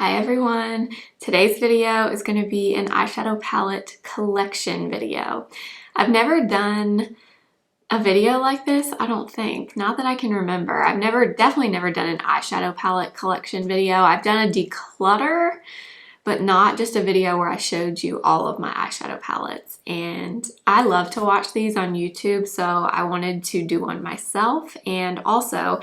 Hi everyone! Today's video is going to be an eyeshadow palette collection video. I've never done a video like this, I don't think. Not that I can remember. I've definitely never done an eyeshadow palette collection video. I've done a declutter, but not just a video where I showed you all of my eyeshadow palettes. And I love to watch these on YouTube, so I wanted to do one myself. And also,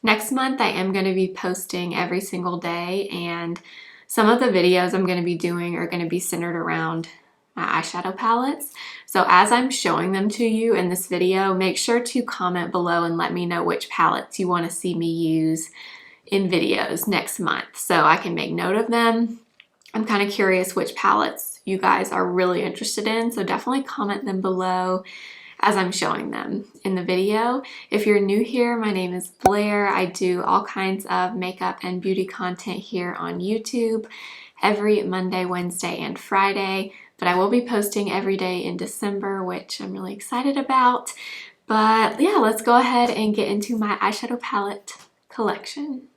next month I am going to be posting every single day, and some of the videos I'm going to be doing are going to be centered around my eyeshadow palettes. So as I'm showing them to you in this video, make sure to comment below and let me know which palettes you want to see me use in videos next month so I can make note of them. I'm kind of curious which palettes you guys are really interested in, so definitely comment them below as I'm showing them in the video. If you're new here, my name is Blair. I do all kinds of makeup and beauty content here on YouTube every Monday, Wednesday, and Friday, but I will be posting every day in December, which I'm really excited about. But yeah, let's go ahead and get into my eyeshadow palette collection.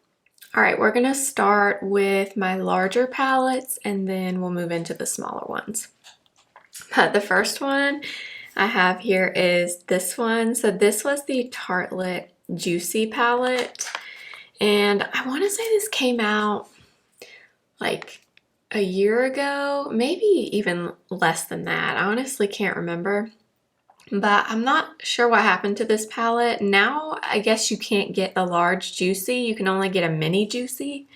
All right, we're gonna start with my larger palettes and then we'll move into the smaller ones. But the first one I have here is this one. So this was the Tartelette Juicy palette, and I want to say this came out like a year ago, maybe even less than that. I honestly can't remember, but I'm not sure what happened to this palette. Now I guess you can't get a large Juicy, you can only get a mini Juicy.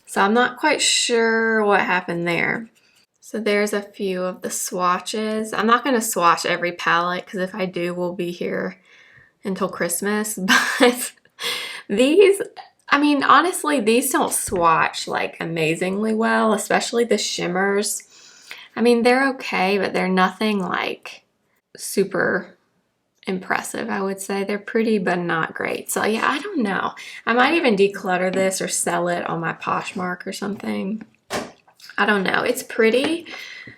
So I'm not quite sure what happened there. So there's a few of the swatches. I'm not going to swatch every palette because if I do, we'll be here until Christmas. But these, I mean, honestly, these don't swatch like amazingly well, especially the shimmers. I mean, they're okay, but they're nothing like super impressive, I would say. They're pretty, but not great. So yeah, I don't know. I might even declutter this or sell it on my Poshmark or something. I don't know. It's pretty,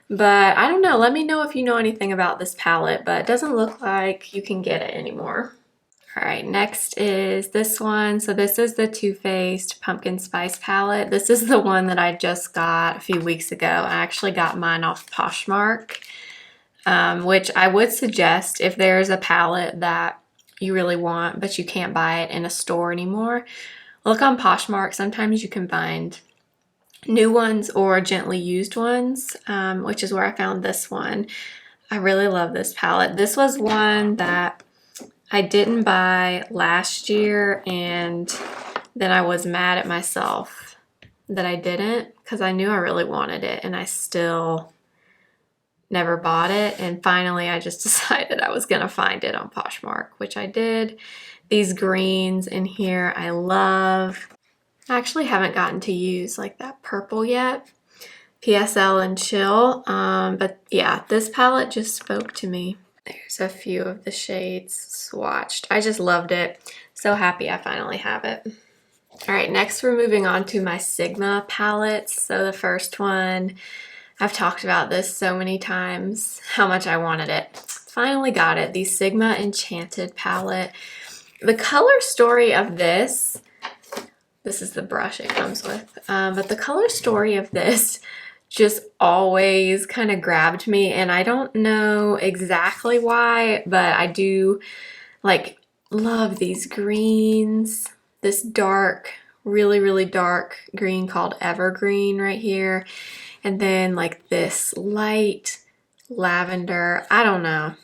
but I don't know. Let me know if you know anything about this palette, but it doesn't look like you can get it anymore. All right, next is this one. So this is the Too Faced Pumpkin Spice palette. This is the one that I just got a few weeks ago. I actually got mine off Poshmark, which I would suggest if there's a palette that you really want, but you can't buy it in a store anymore. Look on Poshmark. Sometimes you can find new ones or gently used ones, which is where I found this one. I really love this palette. This was one that I didn't buy last year, and then I was mad at myself that I didn't because I knew I really wanted it and I still never bought it. And finally I just decided I was gonna find it on Poshmark, which I did. These greens in here I love. I actually haven't gotten to use like that purple yet, PSL and Chill, but yeah, this palette just spoke to me. There's a few of the shades swatched. I just loved it. So happy I finally have it. All right, next we're moving on to my Sigma palettes. So the first one, I've talked about this so many times, how much I wanted it. Finally got it, the Sigma Enchanted palette. The color story of this is the brush it comes with, but the color story of this just always kind of grabbed me, and I don't know exactly why, but I do like love these greens. This dark, really dark green called Evergreen right here, and then like this light lavender. I don't know.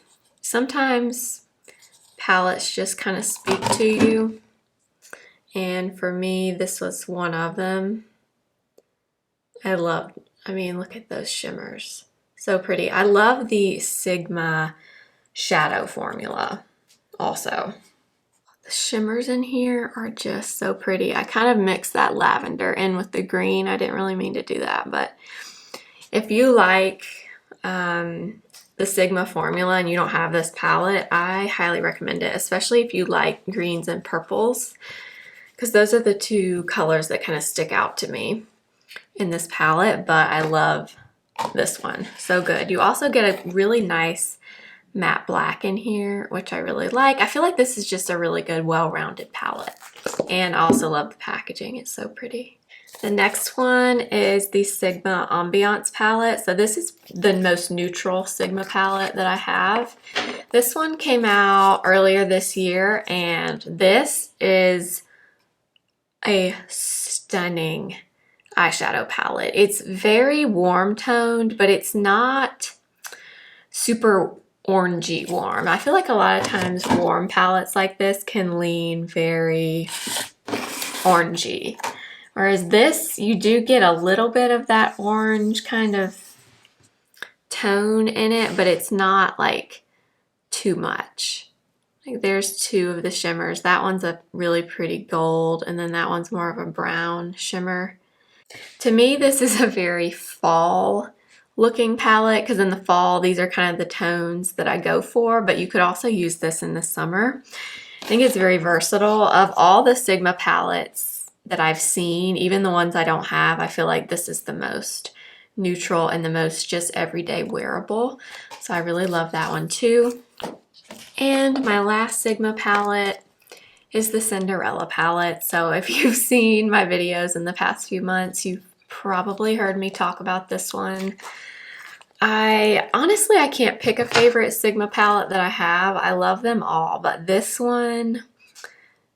Sometimes palettes just kind of speak to you. And for me, this was one of them. I mean, look at those shimmers. So pretty. I love the Sigma shadow formula also. The shimmers in here are just so pretty. I kind of mixed that lavender in with the green. I didn't really mean to do that, but if you like the Sigma formula and you don't have this palette, I highly recommend it, especially if you like greens and purples, because those are the two colors that kind of stick out to me in this palette, but I love this one. So good. You also get a really nice matte black in here, which I really like. I feel like this is just a really good, well-rounded palette. And I also love the packaging. It's so pretty. The next one is the Sigma Ambiance palette. So this is the most neutral Sigma palette that I have. This one came out earlier this year, and this is a stunning eyeshadow palette. It's very warm toned, but it's not super orangey warm. I feel like a lot of times warm palettes like this can lean very orangey. Whereas this, you do get a little bit of that orange kind of tone in it, but it's not like too much. Like there's two of the shimmers. That one's a really pretty gold, and then that one's more of a brown shimmer. To me, this is a very fall looking palette because in the fall, these are kind of the tones that I go for, but you could also use this in the summer. I think it's very versatile. Of all the Sigma palettes that I've seen, even the ones I don't have, I feel like this is the most neutral and the most just everyday wearable. So I really love that one too. And my last Sigma palette is the Cinderella palette. So if you've seen my videos in the past few months, you've probably heard me talk about this one. Honestly, I can't pick a favorite Sigma palette that I have. I love them all, but this one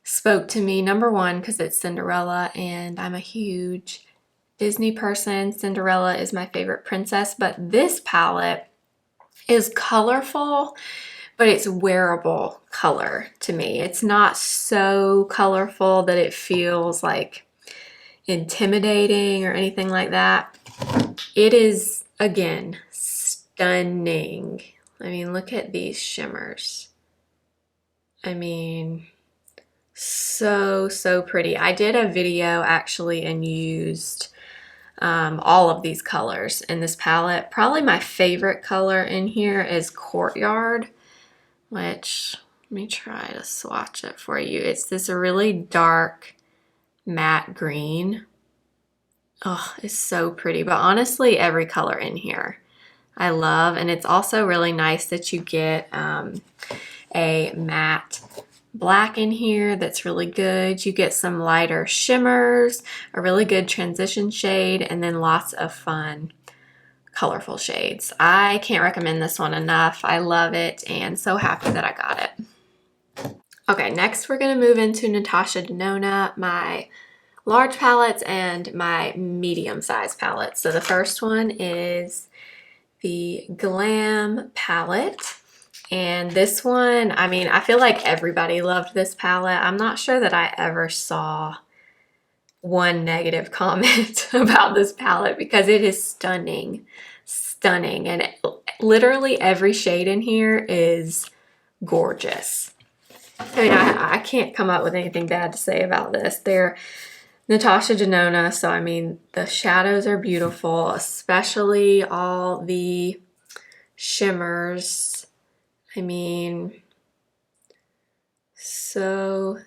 spoke to me, number one, because it's Cinderella, and I'm a huge Disney person. Cinderella is my favorite princess, but this palette is colorful, but it's wearable color to me. It's not so colorful that it feels like intimidating or anything like that. It is, again, stunning. I mean, look at these shimmers. I mean, so pretty. I did a video actually and used all of these colors in this palette. Probably my favorite color in here is Courtyard, which, let me try to swatch it for you. It's this really dark matte green. Oh, it's so pretty. But honestly, every color in here I love. And it's also really nice that you get a matte black in here that's really good. You get some lighter shimmers, a really good transition shade, and then lots of fun colorful shades. I can't recommend this one enough. I love it and so happy that I got it. Okay, next we're going to move into NATASHA DENONA, my large palettes and my medium size palettes. So the first one is the Glam Palette. And this one, I mean, I feel like everybody loved this palette. I'm not sure that I ever saw one negative comment about this palette because it is stunning, stunning. And literally every shade in here is gorgeous. I mean, I can't come up with anything bad to say about this. They're NATASHA DENONA, so I mean, the shadows are beautiful, especially all the shimmers. I mean, so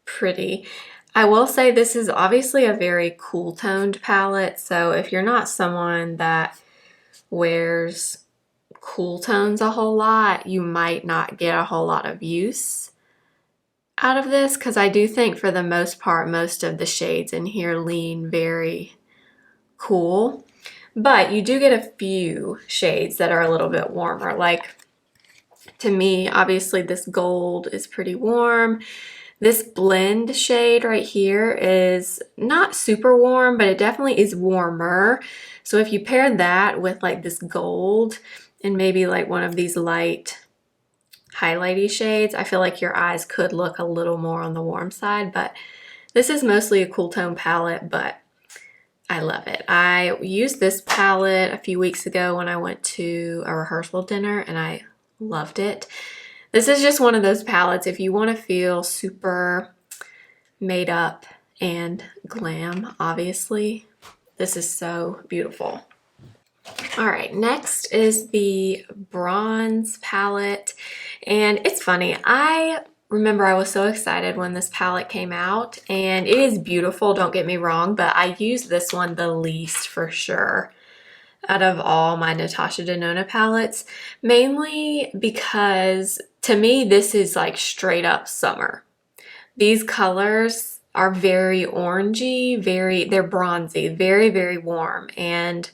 pretty. I will say this is obviously a very cool toned palette, so if you're not someone that wears cool tones a whole lot, you might not get a whole lot of use out of this, because I do think for the most part, most of the shades in here lean very cool. But you do get a few shades that are a little bit warmer. Like, to me, obviously this gold is pretty warm. This blend shade right here is not super warm, but it definitely is warmer. So if you pair that with like this gold and maybe like one of these light highlighty shades, I feel like your eyes could look a little more on the warm side. But this is mostly a cool tone palette, but I love it. I used this palette a few weeks ago when I went to a rehearsal dinner and I loved it. This is just one of those palettes if you want to feel super made up and glam, obviously. This is so beautiful. All right, next is the Bronze palette. And it's funny, I remember I was so excited when this palette came out, and it is beautiful, don't get me wrong, but I used this one the least for sure out of all my NATASHA DENONA palettes, mainly because to me this is like straight up summer. These colors are very orangey, they're bronzy, very, very warm. And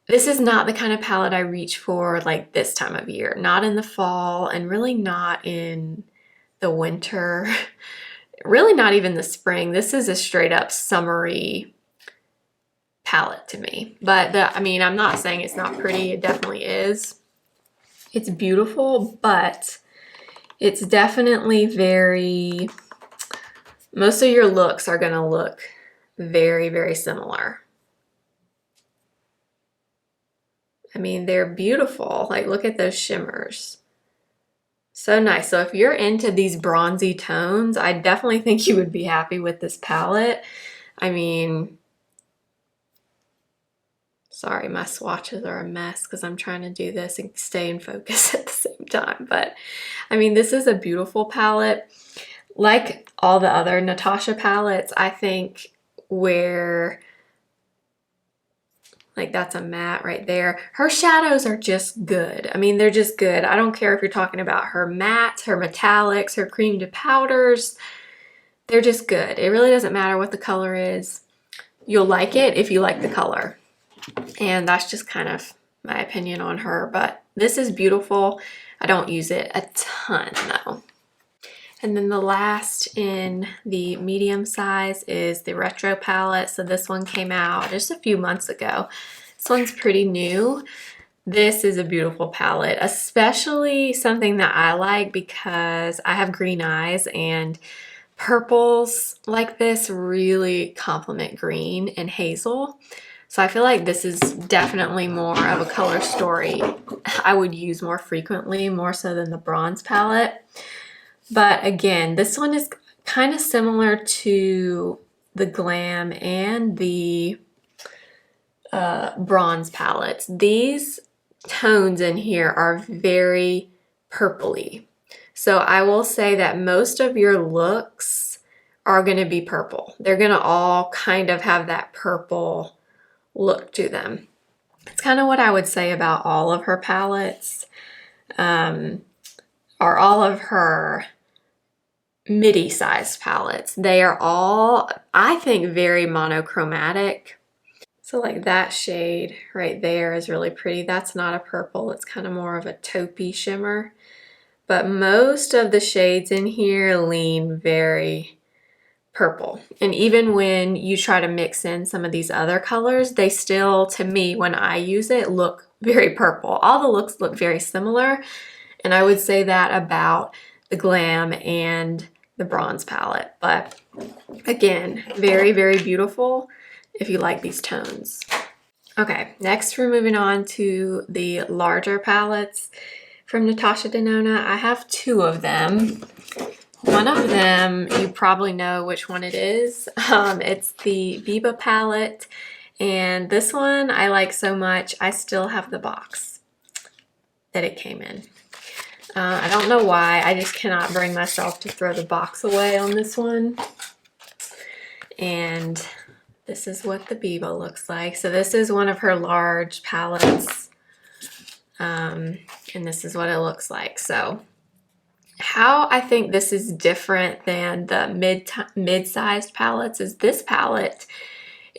this is not the kind of palette I reach for like this time of year, not in the fall and really not in the winter, really not even the spring. This is a straight up summery palette to me. But I mean, I'm not saying it's not pretty, it definitely is. It's beautiful, but it's definitely very, most of your looks are gonna look very, very similar. I mean, they're beautiful. Like, look at those shimmers. So nice. So if you're into these bronzy tones, I definitely think you would be happy with this palette. I mean, sorry, my swatches are a mess because I'm trying to do this and stay in focus at the same time. But I mean, this is a beautiful palette. Like all the other NATASHA palettes, I think where, like that's a matte right there. Her shadows are just good. I mean, they're just good. I don't care if you're talking about her mattes, her metallics, her cream to powders. They're just good. It really doesn't matter what the color is. You'll like it if you like the color. And that's just kind of my opinion on her. But this is beautiful. I don't use it a ton though. And then the last in the medium size is the Retro palette. So this one came out just a few months ago. This one's pretty new. This is a beautiful palette, especially something that I like because I have green eyes and purples like this really complement green and hazel. So I feel like this is definitely more of a color story I would use more frequently, more so than the bronze palette. But again, this one is kind of similar to the Glam and the bronze palettes. These tones in here are very purpley. So I will say that most of your looks are going to be purple. They're going to all kind of have that purple look to them. It's kind of what I would say about all of her palettes, or all of her midi-sized palettes. They are all, I think, very monochromatic. So like that shade right there is really pretty. That's not a purple, it's kind of more of a taupey shimmer. But most of the shades in here lean very purple. And even when you try to mix in some of these other colors, they still, to me, when I use it, look very purple. All the looks look very similar. And I would say that about the Glam and the bronze palette. But again, very, very beautiful if you like these tones. Okay, next we're moving on to the larger palettes from Natasha Denona. I have two of them. One of them, you probably know which one it is. It's the Biba palette. And this one I like so much, I still have the box that it came in. I don't know why, I just cannot bring myself to throw the box away on this one. And this is what the Biba looks like. So this is one of her large palettes. And this is what it looks like. So how I think this is different than the mid-sized palettes is this palette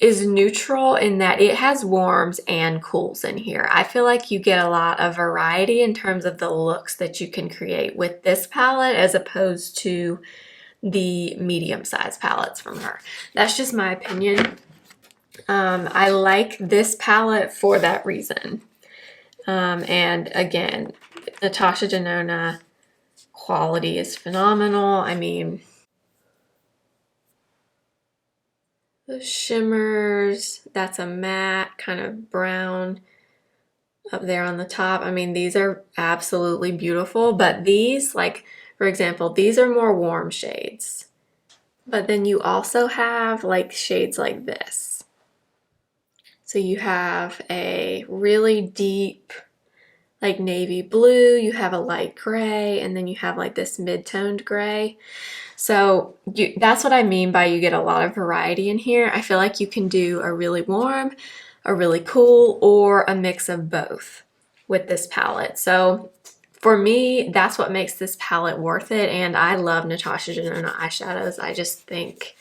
is neutral in that it has warms and cools in here. I feel like you get a lot of variety in terms of the looks that you can create with this palette as opposed to the medium-sized palettes from her. That's just my opinion. I like this palette for that reason. And again, Natasha Denona quality is phenomenal. I mean, the shimmers, that's a matte kind of brown up there on the top. I mean, these are absolutely beautiful, but these, like, for example, these are more warm shades. But then you also have like shades like this. So you have a really deep, like navy blue, you have a light gray, and then you have like this mid-toned gray. So that's what I mean by you get a lot of variety in here. I feel like you can do a really warm, a really cool, or a mix of both with this palette. So for me, that's what makes this palette worth it. And I love NATASHA Denona eyeshadows. I just think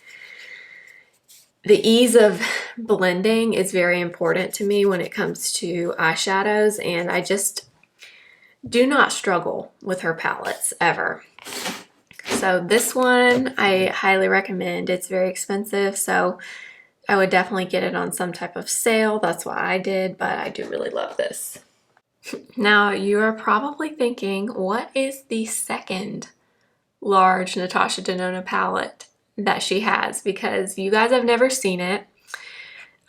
the ease of blending is very important to me when it comes to eyeshadows, and I just do not struggle with her palettes ever. So this one I highly recommend. It's very expensive, so I would definitely get it on some type of sale. That's what I did, but I do really love this. Now you are probably thinking, what is the second large NATASHA Denona palette that she has? Because you guys have never seen it.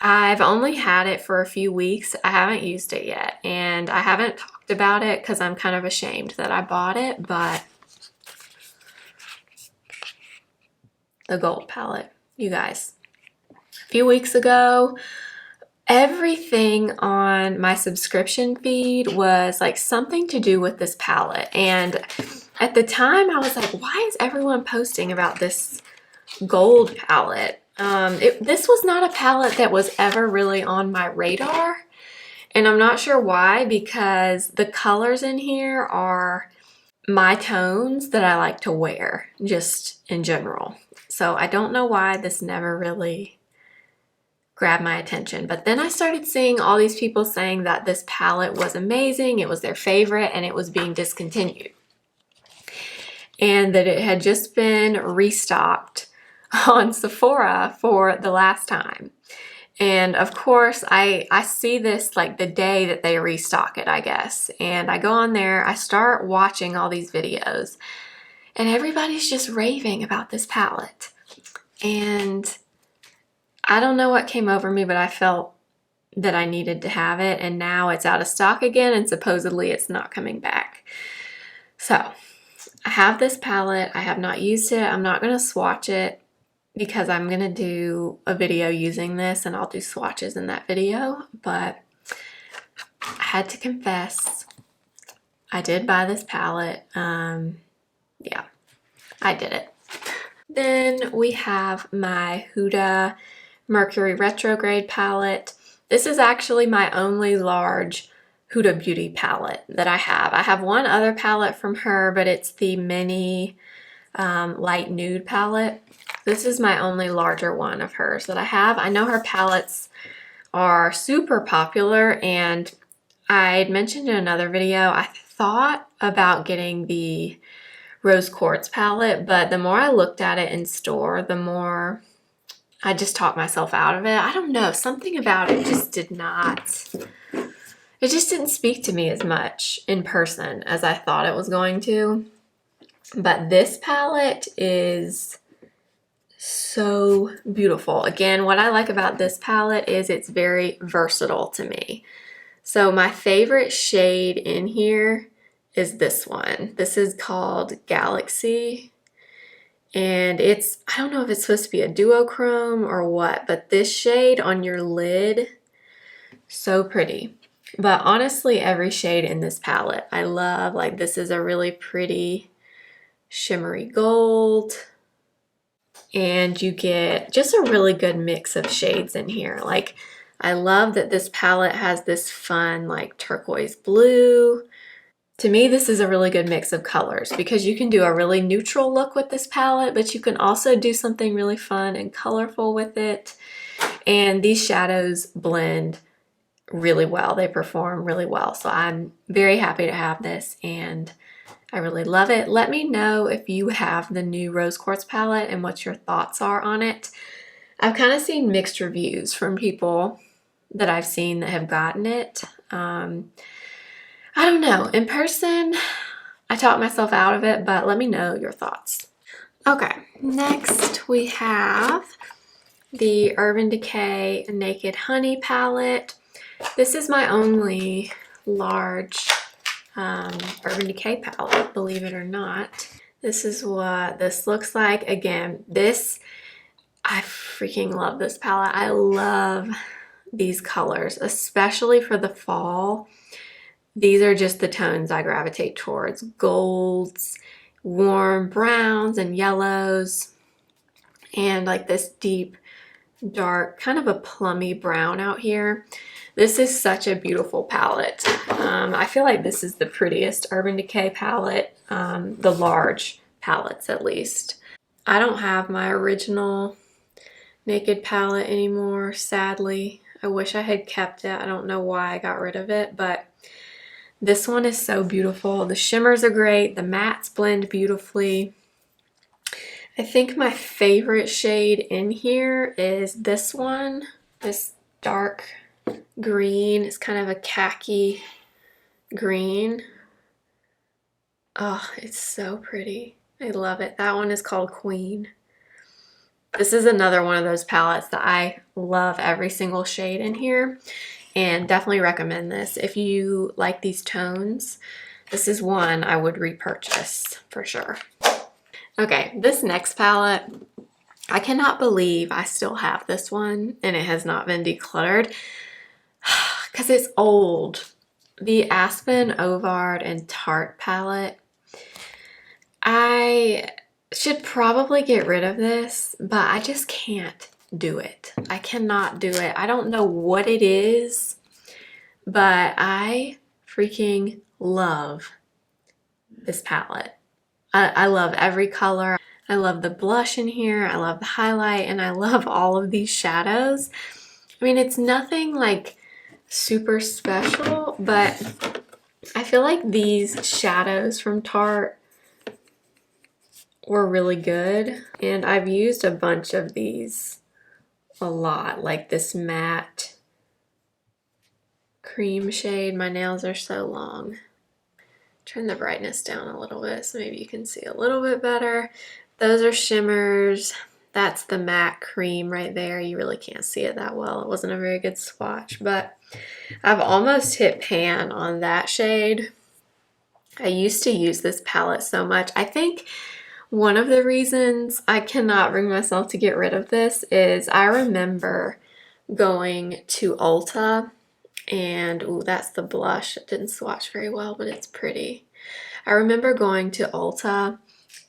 I've only had it for a few weeks. I haven't used it yet, and I haven't talked about it because I'm kind of ashamed that I bought it, but the gold palette, you guys. A few weeks ago, everything on my subscription feed was like something to do with this palette, and at the time I was like, why is everyone posting about this gold palette? This was not a palette that was ever really on my radar, and I'm not sure why, because the colors in here are my tones that I like to wear just in general. So I don't know why this never really grabbed my attention. But then I started seeing all these people saying that this palette was amazing, it was their favorite, and it was being discontinued. And that it had just been restocked on Sephora for the last time. And of course, I see this like the day that they restock it, I guess. And I go on there, I start watching all these videos, and everybody's just raving about this palette. And I don't know what came over me, but I felt that I needed to have it, and now it's out of stock again, and supposedly it's not coming back. So I have this palette. I have not used it. I'm not going to swatch it because I'm going to do a video using this, and I'll do swatches in that video. But I had to confess, I did buy this palette. Yeah, I did it. Then we have my Huda Mercury Retrograde palette. This is actually my only large Huda Beauty palette that I have. I have one other palette from her, but it's the mini light nude palette. This is my only larger one of hers that I have. I know her palettes are super popular, and I'd mentioned in another video, I thought about getting the Rose Quartz palette, but the more I looked at it in store, the more I just talked myself out of it. I don't know, something about it just did not, it just didn't speak to me as much in person as I thought it was going to. But this palette is so beautiful. Again, what I like about this palette is it's very versatile to me. So my favorite shade in here is this one. This is called Galaxy. And it's, I don't know if it's supposed to be a duochrome or what, but this shade on your lid, so pretty. But honestly, every shade in this palette I love. Like, this is a really pretty shimmery gold. And you get just a really good mix of shades in here. Like, I love that this palette has this fun like turquoise blue. To me, this is a really good mix of colors because you can do a really neutral look with this palette, but you can also do something really fun and colorful with it. And these shadows blend really well. They perform really well. So I'm very happy to have this, and I really love it. Let me know if you have the new Rose Quartz palette and what your thoughts are on it. I've kind of seen mixed reviews from people that I've seen that have gotten it. I don't know. In person, I talked myself out of it, but let me know your thoughts. Okay, next we have the Urban Decay Naked Honey palette. This is my only large Urban Decay palette, believe it or not. This is what this looks like. Again, I freaking love this palette. I love these colors, especially for the fall. These are just the tones I gravitate towards. Golds, warm browns and yellows, and like this deep, dark, kind of a plummy brown out here. This is such a beautiful palette. I feel like this is the prettiest Urban Decay palette, the large palettes at least. I don't have my original Naked palette anymore, sadly. I wish I had kept it. I don't know why I got rid of it, but this one is so beautiful. The shimmers are great. The mattes blend beautifully. I think my favorite shade in here is this one, this dark green. It's kind of a khaki green. Oh, it's so pretty. I love it. That one is called Queen. This is another one of those palettes that I love every single shade in here, and definitely recommend this. If you like these tones, this is one I would repurchase for sure. Okay, this next palette, I cannot believe I still have this one and it has not been decluttered because it's old. The Aspen, Ovard, and Tarte palette. I should probably get rid of this, but I just can't do it. I cannot do it. I don't know what it is, but I freaking love this palette. I love every color. I love the blush in here. I love the highlight, and I love all of these shadows. I mean, it's nothing like super special, but I feel like these shadows from Tarte were really good, and I've used a bunch of these a lot, like this matte cream shade. My nails are so long. Turn the brightness down a little bit so maybe you can see a little bit better. Those are shimmers. That's the matte cream right there. You really can't see it that well. It wasn't a very good swatch, but I've almost hit pan on that shade. I used to use this palette so much. I think one of the reasons I cannot bring myself to get rid of this is I remember going to Ulta and, ooh, that's the blush. It didn't swatch very well, but it's pretty. I remember going to Ulta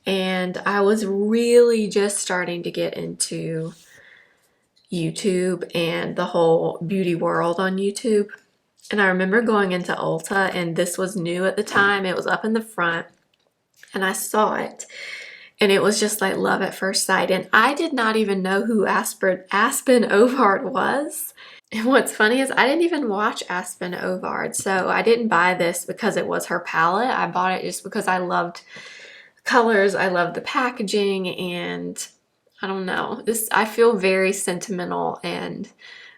and I was really just starting to get into YouTube and the whole beauty world on YouTube. And I remember going into Ulta and this was new at the time. It was up in the front and I saw it. And it was just like love at first sight. And I did not even know who Aspen Ovard was. And what's funny is I didn't even watch Aspen Ovard. So I didn't buy this because it was her palette. I bought it just because I loved colors. I loved the packaging. And I don't know. I feel very sentimental and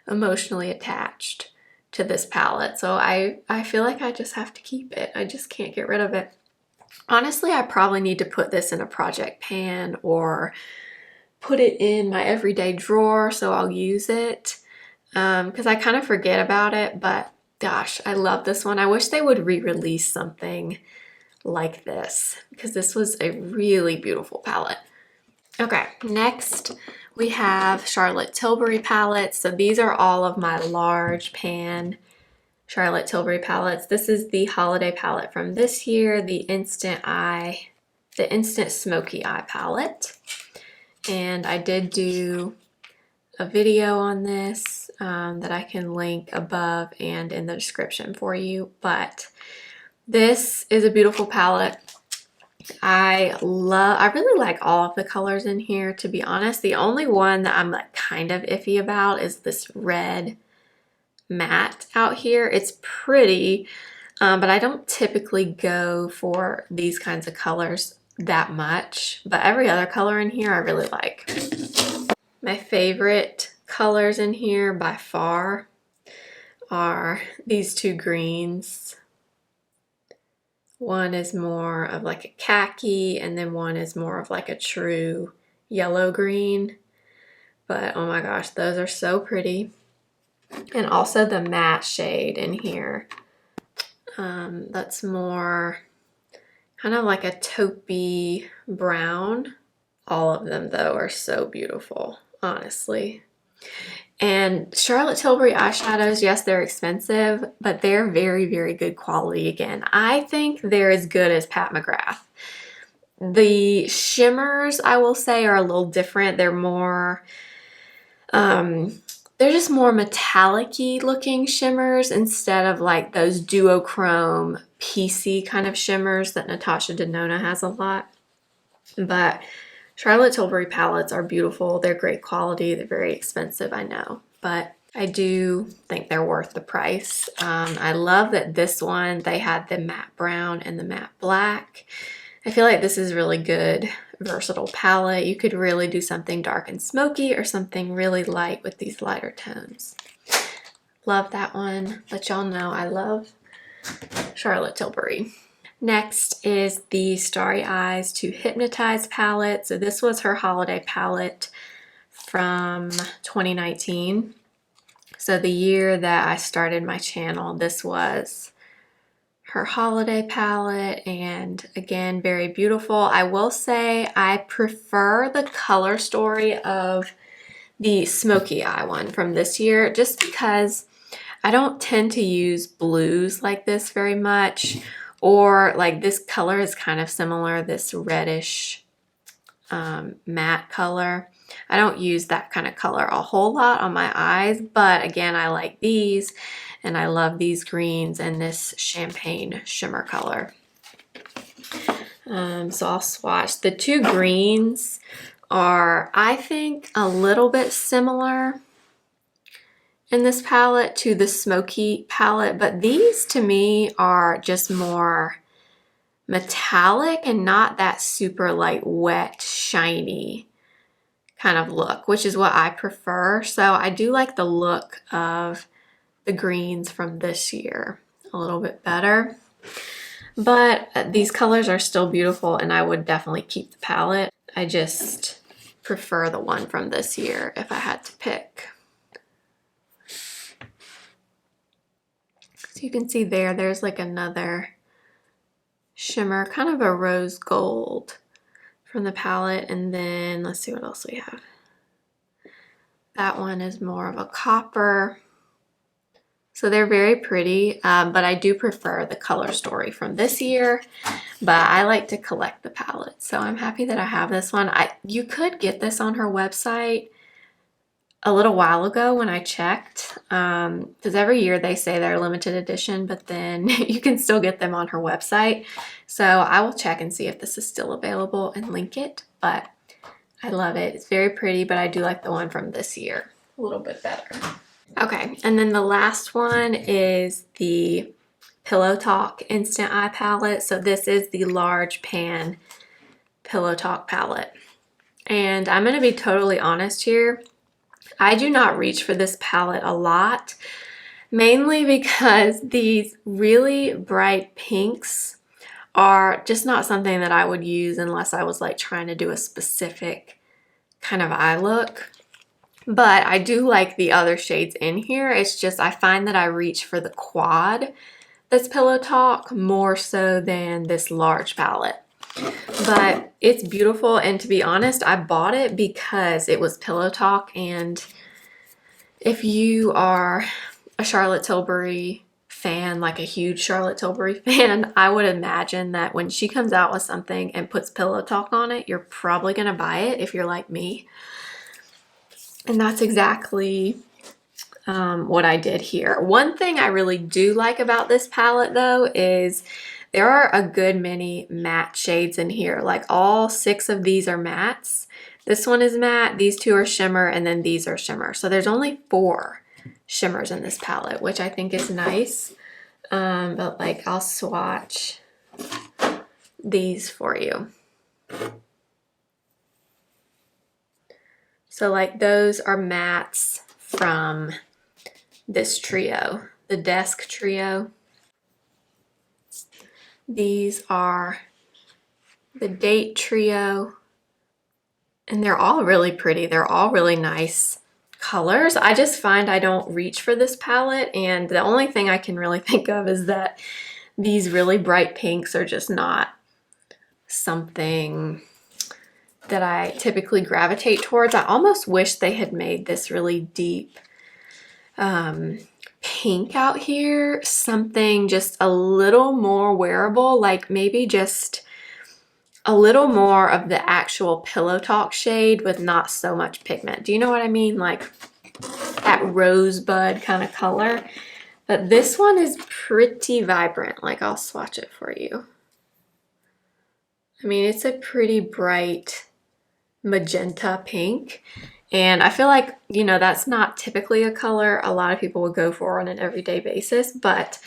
emotionally attached to this palette. So I feel like I just have to keep it. I just can't get rid of it. Honestly, I probably need to put this in a project pan or put it in my everyday drawer so I'll use it because I kind of forget about it, but gosh, I love this one. I wish they would re-release something like this because this was a really beautiful palette. Okay, next we have Charlotte Tilbury palettes. So these are all of my large pan Charlotte Tilbury palettes. This is the holiday palette from this year, the Instant Smoky Eye palette. And I did do a video on this that I can link above and in the description for you. But this is a beautiful palette. I really like all of the colors in here, to be honest. The only one that I'm like kind of iffy about is this red matte out here. It's pretty, but I don't typically go for these kinds of colors that much, but every other color in here I really like. My favorite colors in here by far are these two greens. One is more of like a khaki and then one is more of like a true yellow green, but oh my gosh, those are so pretty. And also the matte shade in here. That's more kind of like a taupey brown. All of them though are so beautiful, honestly. And Charlotte Tilbury eyeshadows, yes, they're expensive, but they're very, very good quality again. I think they're as good as Pat McGrath. The shimmers, I will say, are a little different. They're more they're just more metallic-y looking shimmers instead of like those duochrome piecey kind of shimmers that NATASHA DENONA has a lot. But Charlotte Tilbury palettes are beautiful. They're great quality. They're very expensive, I know, but I do think they're worth the price. I love that this one, they had the matte brown and the matte black. I feel like this is really good, versatile palette. You could really do something dark and smoky or something really light with these lighter tones. Love that one. Let y'all know I love Charlotte Tilbury. Next is the Starry Eyes to Hypnotise palette. So this was her holiday palette from 2019. So the year that I started my channel, this was her holiday palette, and again, very beautiful. I will say I prefer the color story of the smoky eye one from this year, just because I don't tend to use blues like this very much, or like this color is kind of similar, this reddish matte color. I don't use that kind of color a whole lot on my eyes, but again, I like these, and I love these greens and this champagne shimmer color. So I'll swatch. The two greens are, I think, a little bit similar in this palette to the Smokey palette, but these to me are just more metallic and not that super like wet, shiny kind of look, which is what I prefer. So I do like the look of the greens from this year a little bit better. But these colors are still beautiful, and I would definitely keep the palette. I just prefer the one from this year if I had to pick. So you can see there's like another shimmer, kind of a rose gold from the palette. And then let's see what else we have. That one is more of a copper. So they're very pretty, but I do prefer the color story from this year, but I like to collect the palette. So I'm happy that I have this one. You could get this on her website a little while ago when I checked, because every year they say they're limited edition, but then you can still get them on her website. So I will check and see if this is still available and link it, but I love it. It's very pretty, but I do like the one from this year a little bit better. Okay, and then the last one is the Pillow Talk Instant Eye Palette. So this is the large pan Pillow Talk palette. And I'm going to be totally honest here. I do not reach for this palette a lot, mainly because these really bright pinks are just not something that I would use unless I was like trying to do a specific kind of eye look. But I do like the other shades in here. It's just I find that I reach for the quad that's Pillow Talk more so than this large palette. But it's beautiful, and to be honest, I bought it because it was Pillow Talk, and if you are a Charlotte Tilbury fan, like a huge Charlotte Tilbury fan, I would imagine that when she comes out with something and puts Pillow Talk on it, you're probably gonna buy it if you're like me. And that's exactly what I did here. One thing I really do like about this palette though is there are a good many matte shades in here. Like all 6 of these are mattes. This one is matte, these 2 are shimmer, and then these are shimmer. So there's only 4 shimmers in this palette, which I think is nice. But like I'll swatch these for you. So like those are mattes from this trio, the Desk Trio. These are the Date Trio, and they're all really pretty. They're all really nice colors. I just find I don't reach for this palette, and the only thing I can really think of is that these really bright pinks are just not something that I typically gravitate towards. I almost wish they had made this really deep pink out here something just a little more wearable, like maybe just a little more of the actual Pillow Talk shade with not so much pigment. Do you know what I mean? Like that rosebud kind of color. But this one is pretty vibrant. Like, I'll swatch it for you. I mean, it's a pretty bright magenta pink. And I feel like, you know, that's not typically a color a lot of people would go for on an everyday basis, but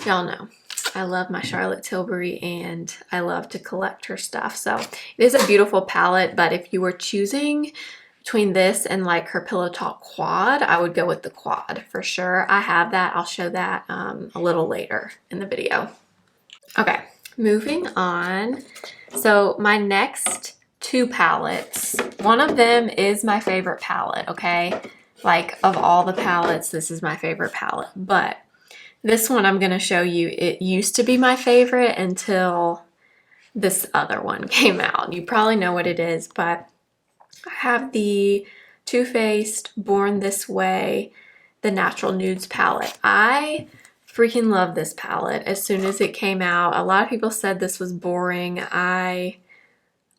y'all know I love my Charlotte Tilbury and I love to collect her stuff. So it is a beautiful palette, but if you were choosing between this and like her Pillow Talk Quad, I would go with the Quad for sure. I have that. I'll show that a little later in the video. Okay, moving on. So my next two palettes, one of them is my favorite palette, okay? Like, of all the palettes, this is my favorite palette, but this one I'm gonna show you, it used to be my favorite until this other one came out. You probably know what it is, but I have the Too Faced Born This Way, the Natural Nudes palette. I freaking love this palette. As soon as it came out, a lot of people said this was boring. I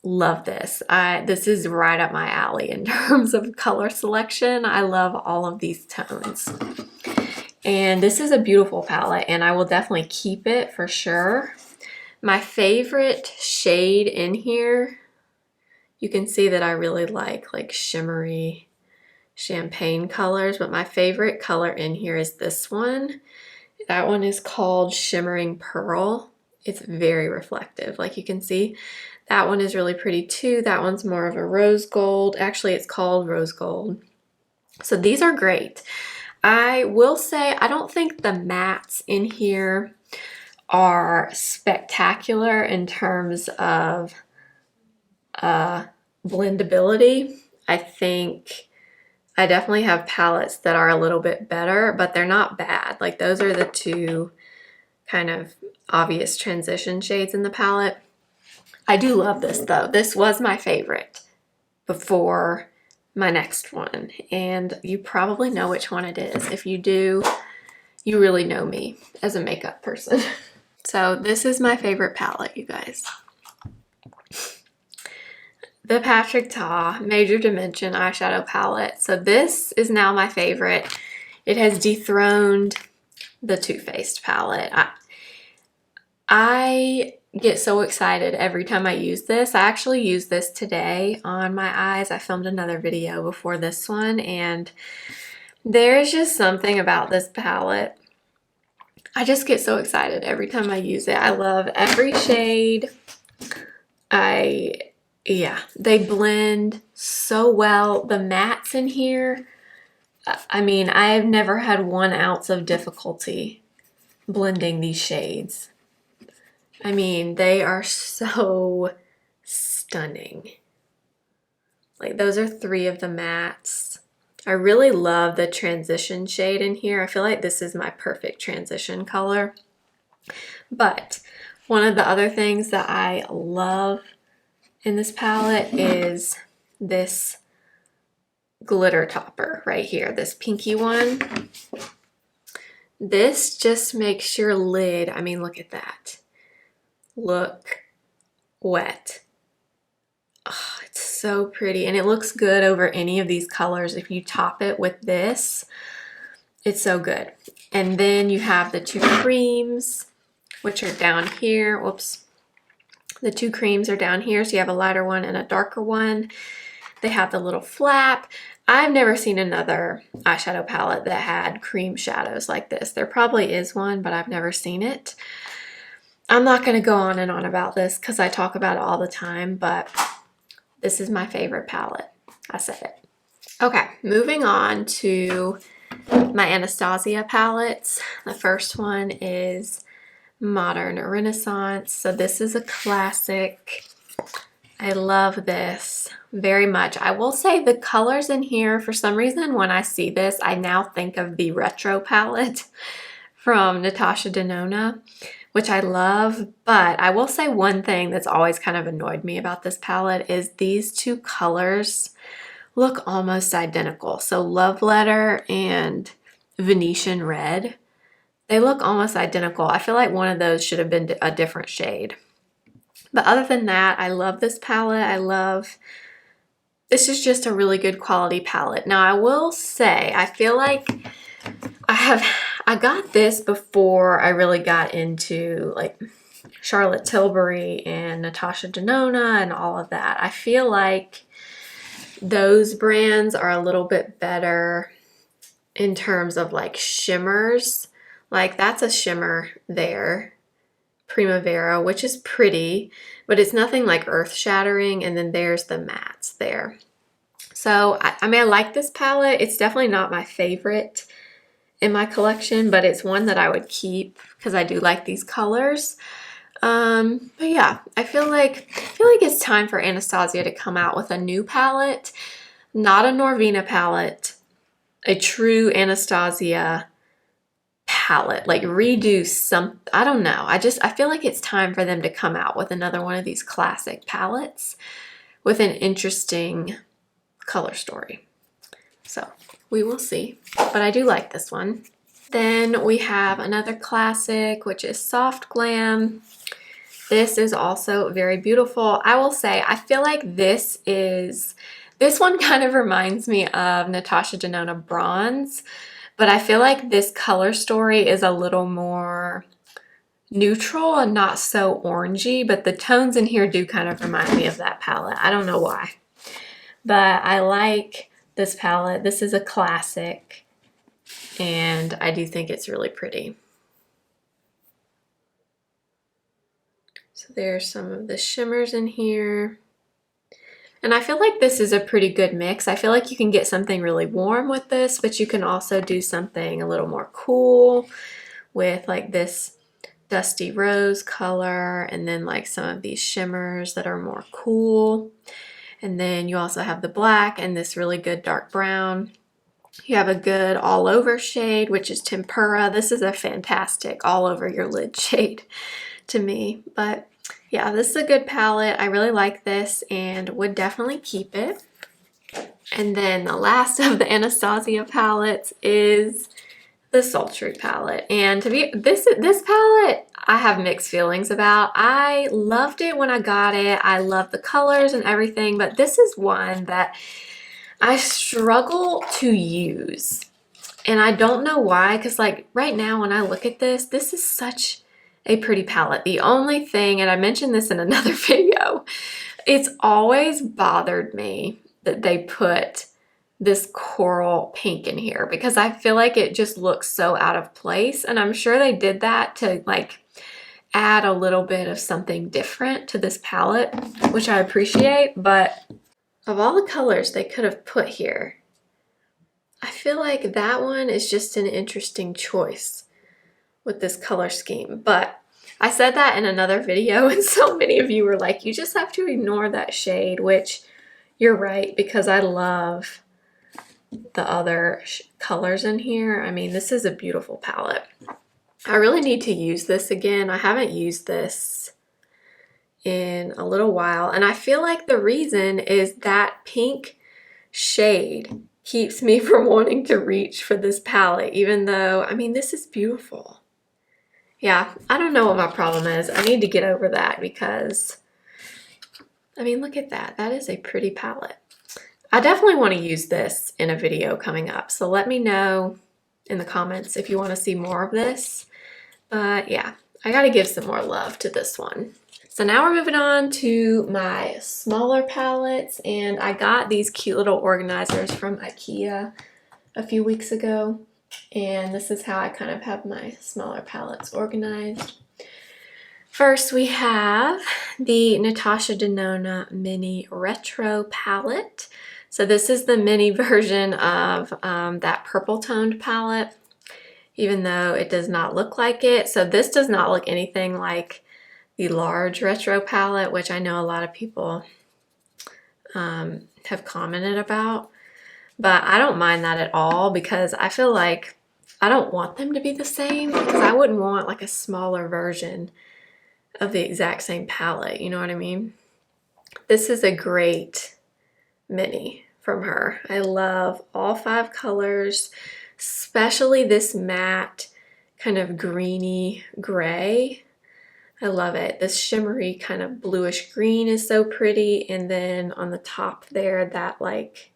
love this. This is right up my alley in terms of color selection. I love all of these tones. And this is a beautiful palette and I will definitely keep it for sure. My favorite shade in here, you can see that I really like shimmery champagne colors, but my favorite color in here is this one. That one is called Shimmering Pearl. It's very reflective, like you can see. That one is really pretty too. That one's more of a rose gold. Actually, it's called rose gold. So these are great. I will say, I don't think the mattes in here are spectacular in terms of blendability. I think I definitely have palettes that are a little bit better, but they're not bad. Like, those are the two kind of obvious transition shades in the palette. I do love this though. This was my favorite before my next one, and you probably know which one it is. If you do, you really know me as a makeup person. So this is my favorite palette, you guys. The Patrick Ta Major Dimension Eyeshadow Palette. So this is now my favorite. It has dethroned the Too Faced palette. I get so excited every time I use this. I actually used this today on my eyes. I filmed another video before this one, and there's just something about this palette. I just get so excited every time I use it. I love every shade. Yeah, they blend so well. The mattes in here, I mean, I have never had 1 ounce of difficulty blending these shades. I mean, they are so stunning. Like, those are 3 of the mattes. I really love the transition shade in here. I feel like this is my perfect transition color. But one of the other things that I love in this palette is this glitter topper right here, this pinky one. This just makes your lid, I mean, look at that, look wet. Oh, it's so pretty, and it looks good over any of these colors. If you top it with this, it's so good. And then you have the 2 creams, which are down here. Whoops. The 2 creams are down here, so you have a lighter one and a darker one. They have the little flap. I've never seen another eyeshadow palette that had cream shadows like this. There probably is one, but I've never seen it. I'm not going to go on and on about this because I talk about it all the time, but this is my favorite palette. I said it. Okay, moving on to my Anastasia palettes. The first one is Modern Renaissance. So this is a classic. I love this very much. I will say the colors in here, for some reason, when I see this, I now think of the Retro palette from NATASHA DENONA, which I love. But I will say one thing that's always kind of annoyed me about this palette is these 2 colors look almost identical. So Love Letter and Venetian Red, they look almost identical. I feel like one of those should have been a different shade. But other than that, I love this palette. I love this is just a really good quality palette. Now I will say, I feel like I got this before I really got into like Charlotte Tilbury and Natasha Denona and all of that. I feel like those brands are a little bit better in terms of like shimmers. Like that's a shimmer there, Primavera, which is pretty, but it's nothing like earth-shattering. And then there's the mattes there. So, I mean, I like this palette. It's definitely not my favorite in my collection, but it's one that I would keep because I do like these colors. But yeah, I feel like it's time for Anastasia to come out with a new palette, not a Norvina palette, a true Anastasia palette, like redo some, I don't know. I feel like it's time for them to come out with another one of these classic palettes with an interesting color story. So we will see, but I do like this one. Then we have another classic, which is Soft Glam. This is also very beautiful. I will say, I feel like this one kind of reminds me of Natasha Denona Bronze, but I feel like this color story is a little more neutral and not so orangey, but the tones in here do kind of remind me of that palette. I don't know why, but I like this palette. This is a classic, and I do think it's really pretty. So there's some of the shimmers in here. And I feel like this is a pretty good mix. I feel like you can get something really warm with this, but you can also do something a little more cool with like this dusty rose color, and then like some of these shimmers that are more cool. And then you also have the black and this really good dark brown. You have a good all over shade, which is Tempera. This is a fantastic all over your lid shade to me. But yeah, this is a good palette. I really like this and would definitely keep it. And then the last of the Anastasia palettes is the Sultry palette. And to be this palette, I have mixed feelings about. I loved it when I got it. I love the colors and everything, but this is one that I struggle to use. And I don't know why, because like right now when I look at this is such a pretty palette. The only thing, and I mentioned this in another video, it's always bothered me that they put this coral pink in here because I feel like it just looks so out of place. And I'm sure they did that to like add a little bit of something different to this palette, which I appreciate. But of all the colors they could have put here, I feel like that one is just an interesting choice with this color scheme. But I said that in another video and so many of you were like, you just have to ignore that shade, which you're right, because I love the other colors in here. I mean, this is a beautiful palette. I really need to use this again. I haven't used this in a little while, and I feel like the reason is that pink shade keeps me from wanting to reach for this palette, even though, I mean, this is beautiful. Yeah, I don't know what my problem is. I need to get over that because, I mean, look at that. That is a pretty palette. I definitely want to use this in a video coming up, so let me know in the comments if you want to see more of this. But yeah, I got to give some more love to this one. So now we're moving on to my smaller palettes, and I got these cute little organizers from IKEA a few weeks ago, and this is how I kind of have my smaller palettes organized. First, we have the Natasha Denona Mini Retro palette. So this is the mini version of that purple toned palette, even though it does not look like it. So this does not look anything like the large retro palette, which I know a lot of people have commented about. But I don't mind that at all because I feel like I don't want them to be the same, because I wouldn't want like a smaller version of the exact same palette, you know what I mean? This is a great mini from her. I love all 5 colors, especially this matte kind of greeny gray. I love it. This shimmery kind of bluish green is so pretty. And then on the top there, that like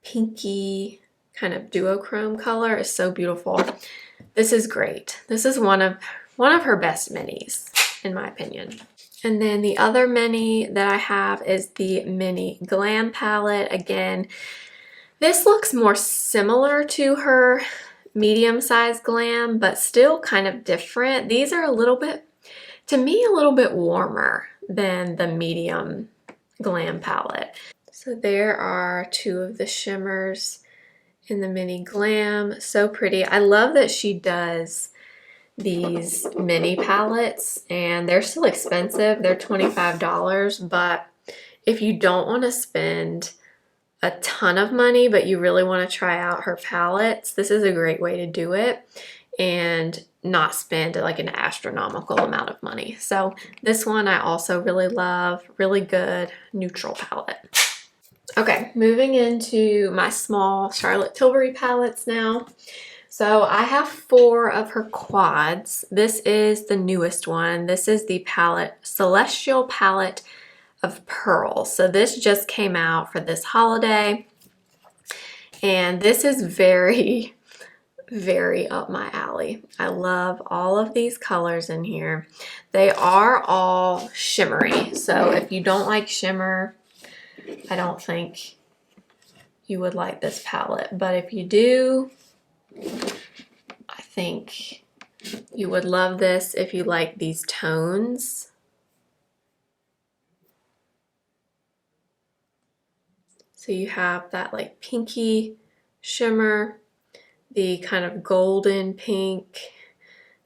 pinky kind of duochrome color is so beautiful. This is great. This is one of her best minis, in my opinion. And then the other mini that I have is the mini Glam Palette. Again, this looks more similar to her medium-sized Glam, but still kind of different. These are a little bit, to me, a little bit warmer than the medium Glam Palette. So there are two of the shimmers in the mini Glam. So pretty. I love that she does these mini palettes, and they're still expensive. They're $25, but if you don't want to spend a ton of money, but you really want to try out her palettes, this is a great way to do it and not spend like an astronomical amount of money. So this one I also really love. Really good neutral palette. Okay, moving into my small Charlotte Tilbury palettes now. So I have 4 of her quads. This is the newest one. This is the palette, Celestial Palette of Pearl. So this just came out for this holiday. And this is very, very up my alley. I love all of these colors in here. They are all shimmery. So if you don't like shimmer, I don't think you would like this palette. But if you do, I think you would love this if you like these tones. So you have that like pinky shimmer, the kind of golden pink,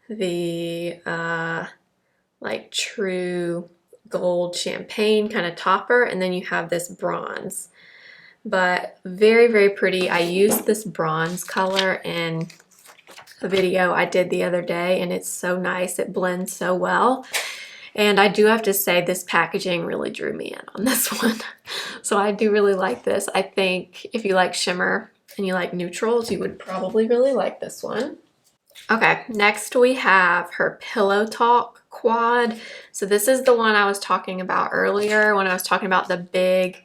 the like true gold champagne kind of topper, and then you have this bronze. But very, very pretty. I used this bronze color in a video I did the other day, and it's so nice. It blends so well. And I do have to say this packaging really drew me in on this one. So I do really like this. I think if you like shimmer and you like neutrals, you would probably really like this one. Okay, next we have her Pillow Talk quad. So this is the one I was talking about earlier when I was talking about the big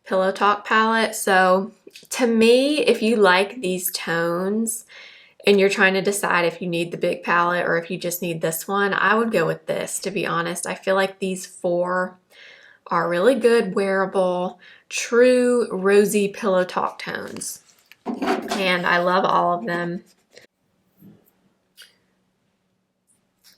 Pillow Talk palette. So to me, if you like these tones and you're trying to decide if you need the big palette or if you just need this one, I would go with this, to be honest. I feel like these 4 are really good, wearable, true rosy Pillow Talk tones. And I love all of them.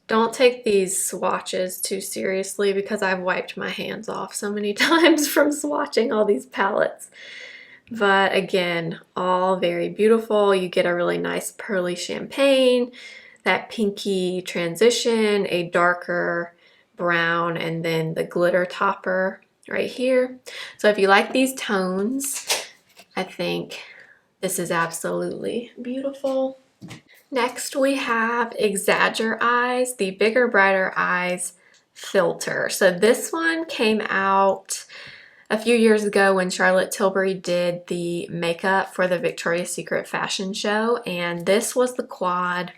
Don't take these swatches too seriously because I've wiped my hands off so many times from swatching all these palettes. But again, all very beautiful. You get a really nice pearly champagne, that pinky transition, a darker brown, and then the glitter topper right here. So if you like these tones, I think this is absolutely beautiful. Next we have Exaggereyes, the Bigger Brighter Eyes filter. So this one came out a few years ago when Charlotte Tilbury did the makeup for the Victoria's Secret fashion show, and this was the quad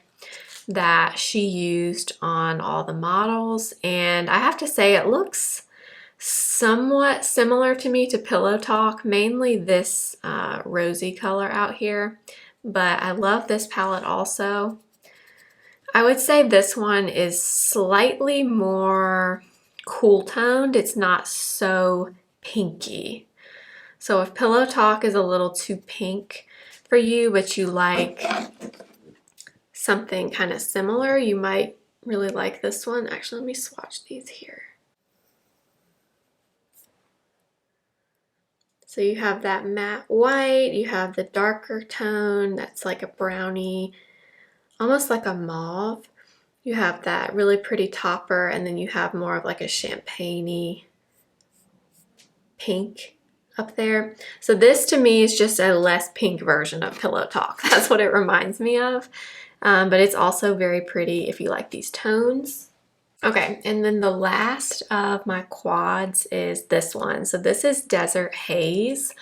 that she used on all the models. And I have to say it looks somewhat similar to me to Pillow Talk, mainly this rosy color out here. But I love this palette also. I would say this one is slightly more cool toned. It's not so pinky. So if Pillow Talk is a little too pink for you, but you like something kind of similar, you might really like this one. Actually, let me swatch these here. So you have that matte white, you have the darker tone that's like a brownie, almost like a mauve. You have that really pretty topper, and then you have more of like a champagne-y pink up there. So this to me is just a less pink version of Pillow Talk. That's what it reminds me of. But it's also very pretty if you like these tones. Okay, and then the last of my quads is this one. So this is Desert Haze.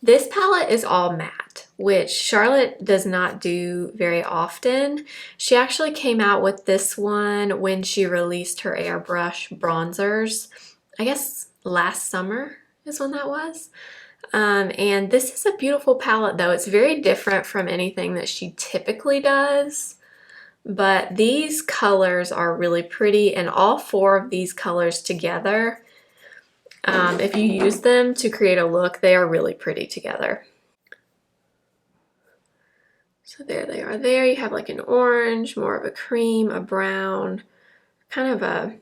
This palette is all matte, which Charlotte does not do very often. She actually came out with this one when she released her airbrush bronzers. I guess last summer is when that was. And this is a beautiful palette though. It's very different from anything that she typically does. But these colors are really pretty, and all four of these colors together, if you use them to create a look, they are really pretty together. So there they are there. You have like an orange, more of a cream, a brown, kind of a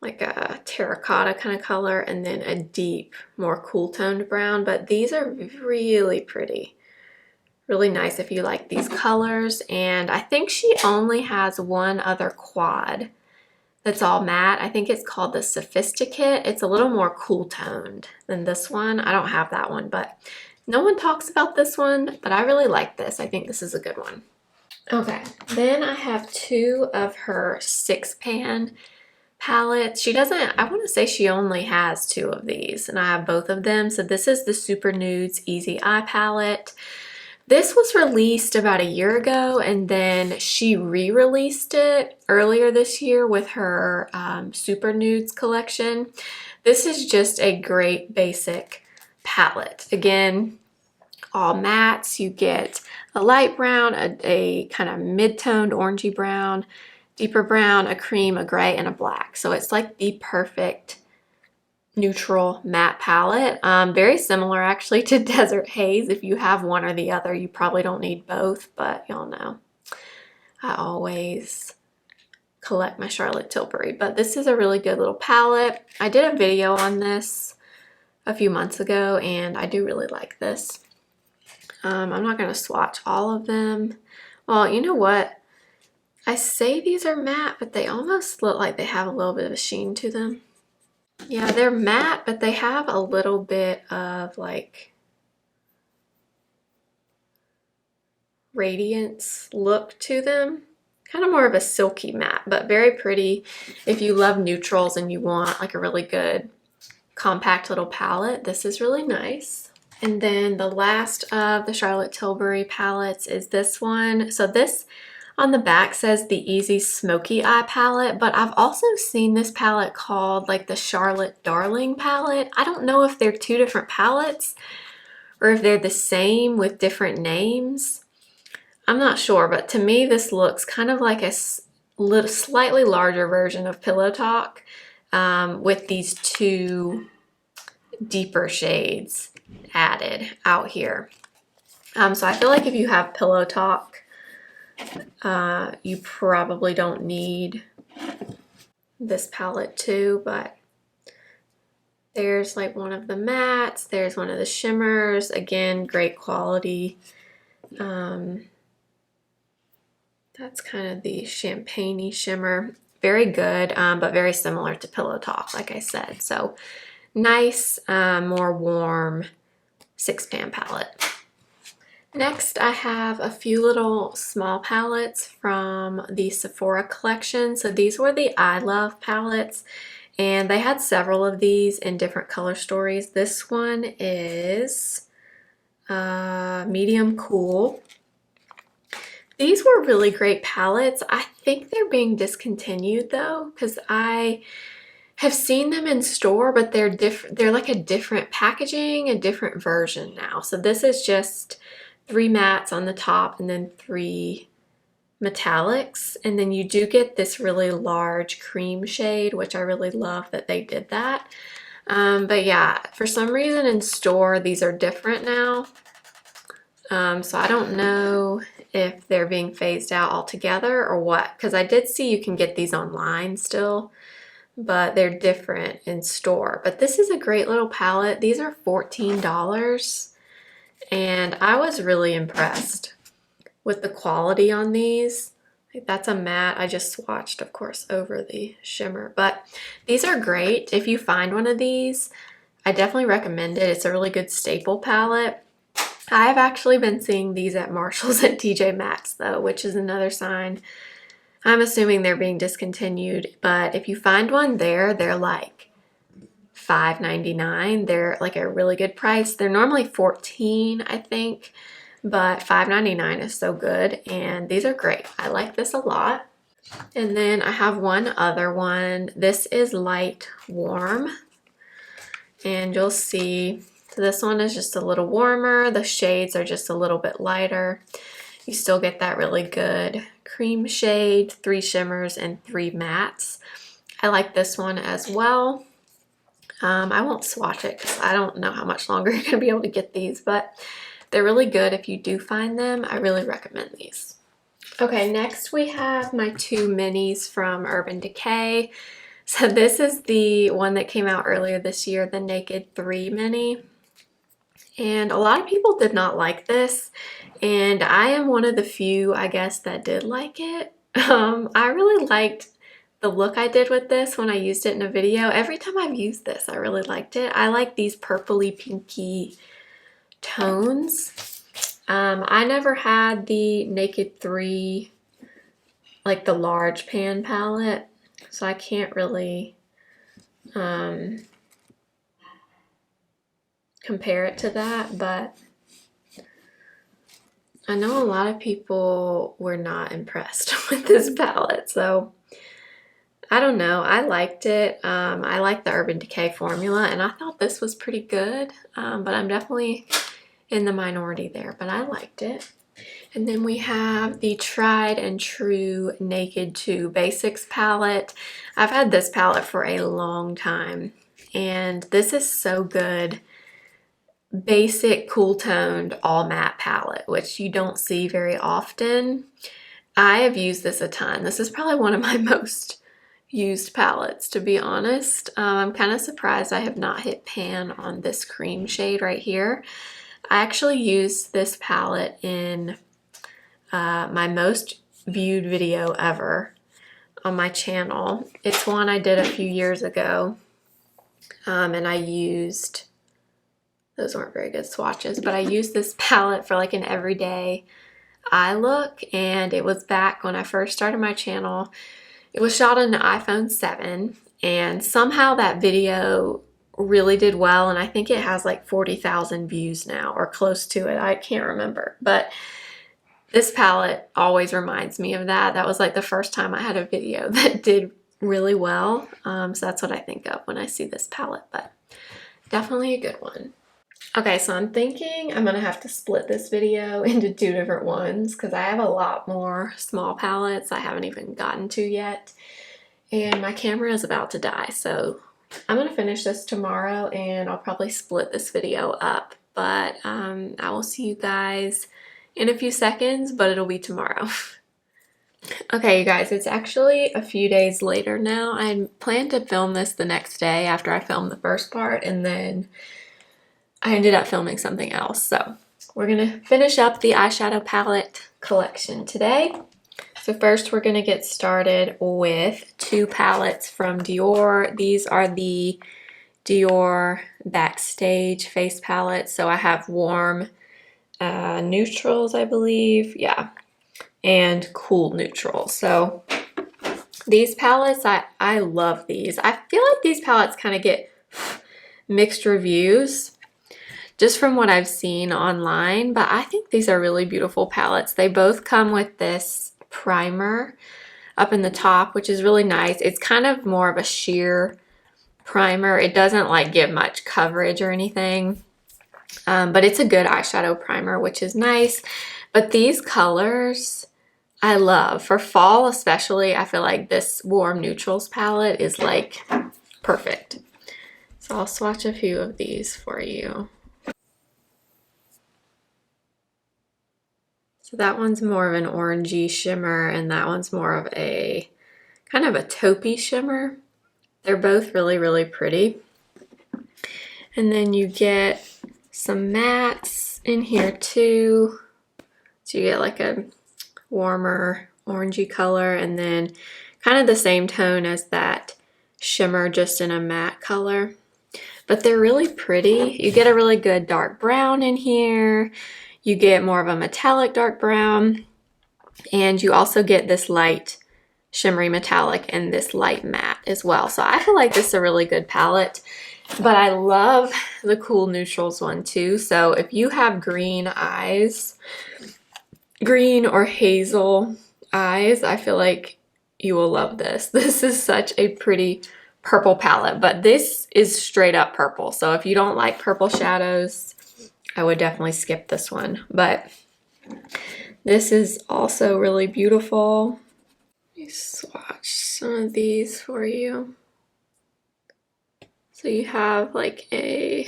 like a terracotta kind of color, and then a deep, more cool toned brown. But these are really pretty. Really nice if you like these colors. And I think she only has one other quad that's all matte. I think it's called the Sophisticate. It's a little more cool toned than this one. I don't have that one, but no one talks about this one, but I really like this. I think this is a good one. Okay, then I have two of her 6-pan palettes. She doesn't, I want to say she only has two of these, and I have both of them. So this is the Super Nudes Easy Eye Palette. This was released about a year ago, and then she re-released it earlier this year with her Super Nudes collection. This is just a great basic palette. Again, all mattes. You get a light brown, a kind of mid-toned orangey brown, deeper brown, a cream, a gray, and a black. So it's like the perfect neutral matte palette. Very similar actually to Desert Haze. If you have one or the other, you probably don't need both, but y'all know I always collect my Charlotte Tilbury. But this is a really good little palette. I did a video on this a few months ago, and I do really like this. I'm not going to swatch all of them. Well, you know what? I say these are matte, but they almost look like they have a little bit of a sheen to them. Yeah, they're matte, but they have a little bit of like radiance look to them. Kind of more of a silky matte, but very pretty. If you love neutrals and you want like a really good compact little palette, this is really nice. And then the last of the Charlotte Tilbury palettes is this one. So this on the back says the Easy Smoky Eye Palette, but I've also seen this palette called like the Charlotte Darling Palette. I don't know if they're two different palettes or if they're the same with different names. I'm not sure, but to me this looks kind of like a slightly larger version of Pillow Talk with these two deeper shades added out here. So I feel like if you have Pillow Talk, you probably don't need this palette too, but there's like one of the mattes, there's one of the shimmers. Again, great quality. That's kind of the champagne-y shimmer. Very good, but very similar to Pillow Talk, like I said. So nice, more warm 6-pan palette. Next, I have a few little small palettes from the Sephora collection. So these were the I Love palettes, and they had several of these in different color stories. This one is medium cool. These were really great palettes. I think they're being discontinued though, because I have seen them in store, but they're different. They're like a different packaging, a different version now. So this is just 3 mattes on the top and then 3 metallics, and then you do get this really large cream shade, which I really love that they did that. But yeah, for some reason in store these are different now. So I don't know if they're being phased out altogether or what, because I did see you can get these online still, but they're different in store. But this is a great little palette. These are $14, and I was really impressed with the quality on these. That's a matte. I just swatched, of course, over the shimmer, but these are great. If you find one of these, I definitely recommend it. It's a really good staple palette. I have actually been seeing these at Marshall's and TJ Maxx though, which is another sign. I'm assuming they're being discontinued, but if you find one there, they're like $5.99. They're like a really good price. They're normally $14, I think, but $5.99 is so good, and these are great. I like this a lot. And then I have one other one. This is Light Warm, and you'll see, so this one is just a little warmer. The shades are just a little bit lighter. You still get that really good cream shade, 3 shimmers, and 3 mattes. I like this one as well. I won't swatch it because I don't know how much longer you're going to be able to get these, but they're really good if you do find them. I really recommend these. Okay, next we have my 2 minis from Urban Decay. So this is the one that came out earlier this year, the Naked 3 mini. And a lot of people did not like this, and I am one of the few, I guess, that did like it. I really liked the look I did with this when I used it in a video. Every time I've used this, I really liked it. I like these purpley pinky tones. I never had the Naked 3, like the large pan palette, so I can't really compare it to that, but I know a lot of people were not impressed with this palette, so I don't know. I liked it. I like the Urban Decay formula, and I thought this was pretty good, but I'm definitely in the minority there, but I liked it. And then we have the Tried and True Naked 2 Basics palette. I've had this palette for a long time, and this is so good. Basic, cool toned, all matte palette, which you don't see very often. I have used this a ton. This is probably one of my most used palettes, to be honest. I'm kind of surprised I have not hit pan on this cream shade right here. I actually used this palette in my most viewed video ever on my channel. It's one I did a few years ago, and I used, those weren't very good swatches, but I used this palette for like an everyday eye look, and it was back when I first started my channel. It was shot on an iPhone 7, and somehow that video really did well, and I think it has like 40,000 views now, or close to it. I can't remember, but this palette always reminds me of that. That was like the first time I had a video that did really well, so that's what I think of when I see this palette, but definitely a good one. Okay, so I'm thinking I'm gonna have to split this video into 2 different ones because I have a lot more small palettes I haven't even gotten to yet, and my camera is about to die, so I'm gonna finish this tomorrow and I'll probably split this video up, but I will see you guys in a few seconds, but it'll be tomorrow. Okay, you guys, it's actually a few days later now. I planned to film this the next day after I filmed the first part, and then I ended up filming something else. So we're gonna finish up the eyeshadow palette collection today. So first we're gonna get started with 2 palettes from Dior. These are the Dior Backstage face palettes. So I have warm neutrals, I believe. Yeah, and cool neutrals. So these palettes, I love these. I feel like these palettes kind of get mixed reviews just from what I've seen online, but I think these are really beautiful palettes. They both come with this primer up in the top, which is really nice. It's kind of more of a sheer primer. It doesn't like give much coverage or anything, but it's a good eyeshadow primer, which is nice. But these colors I love. For fall especially, I feel like this warm neutrals palette is like perfect. So I'll swatch a few of these for you. So that one's more of an orangey shimmer, and that one's more of a kind of a taupey shimmer. They're both really, really pretty. And then you get some mattes in here too. So you get like a warmer orangey color, and then kind of the same tone as that shimmer, just in a matte color. But they're really pretty. You get a really good dark brown in here. You get more of a metallic dark brown, and you also get this light shimmery metallic and this light matte as well. So I feel like this is a really good palette. But I love the cool neutrals one too. So if you have green eyes, green or hazel eyes, I feel like you will love this. This is such a pretty purple palette, but this is straight up purple. So if you don't like purple shadows, I would definitely skip this one. But this is also really beautiful. Let me swatch some of these for you. So you have like a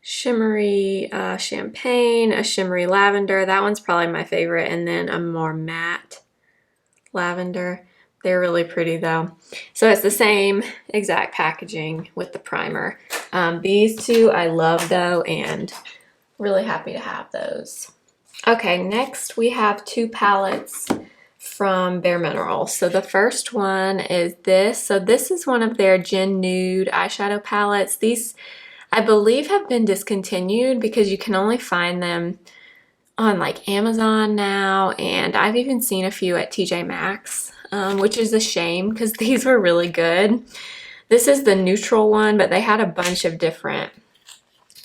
shimmery champagne, a shimmery lavender. That one's probably my favorite. And then a more matte lavender. They're really pretty though. So it's the same exact packaging with the primer. These two I love though, and really happy to have those. Okay, next we have two palettes from Bare Minerals. So the first one is this. So this is one of their Gen Nude eyeshadow palettes. These, I believe, have been discontinued because you can only find them on like Amazon now, and I've even seen a few at TJ Maxx, which is a shame because these were really good. This is the neutral one, but they had a bunch of different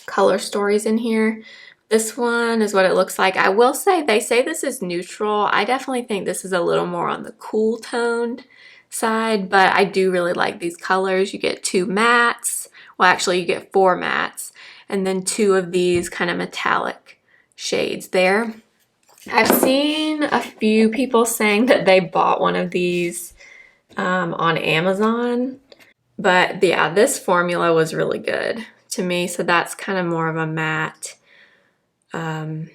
color stories in here. This one is what it looks like. I will say, they say this is neutral. I definitely think this is a little more on the cool toned side, but I do really like these colors. You get two mattes. Well, actually you get four mattes, and then two of these kind of metallic shades there. I've seen a few people saying that they bought one of these on Amazon, but yeah, this formula was really good to me. So that's kind of more of a matte, kind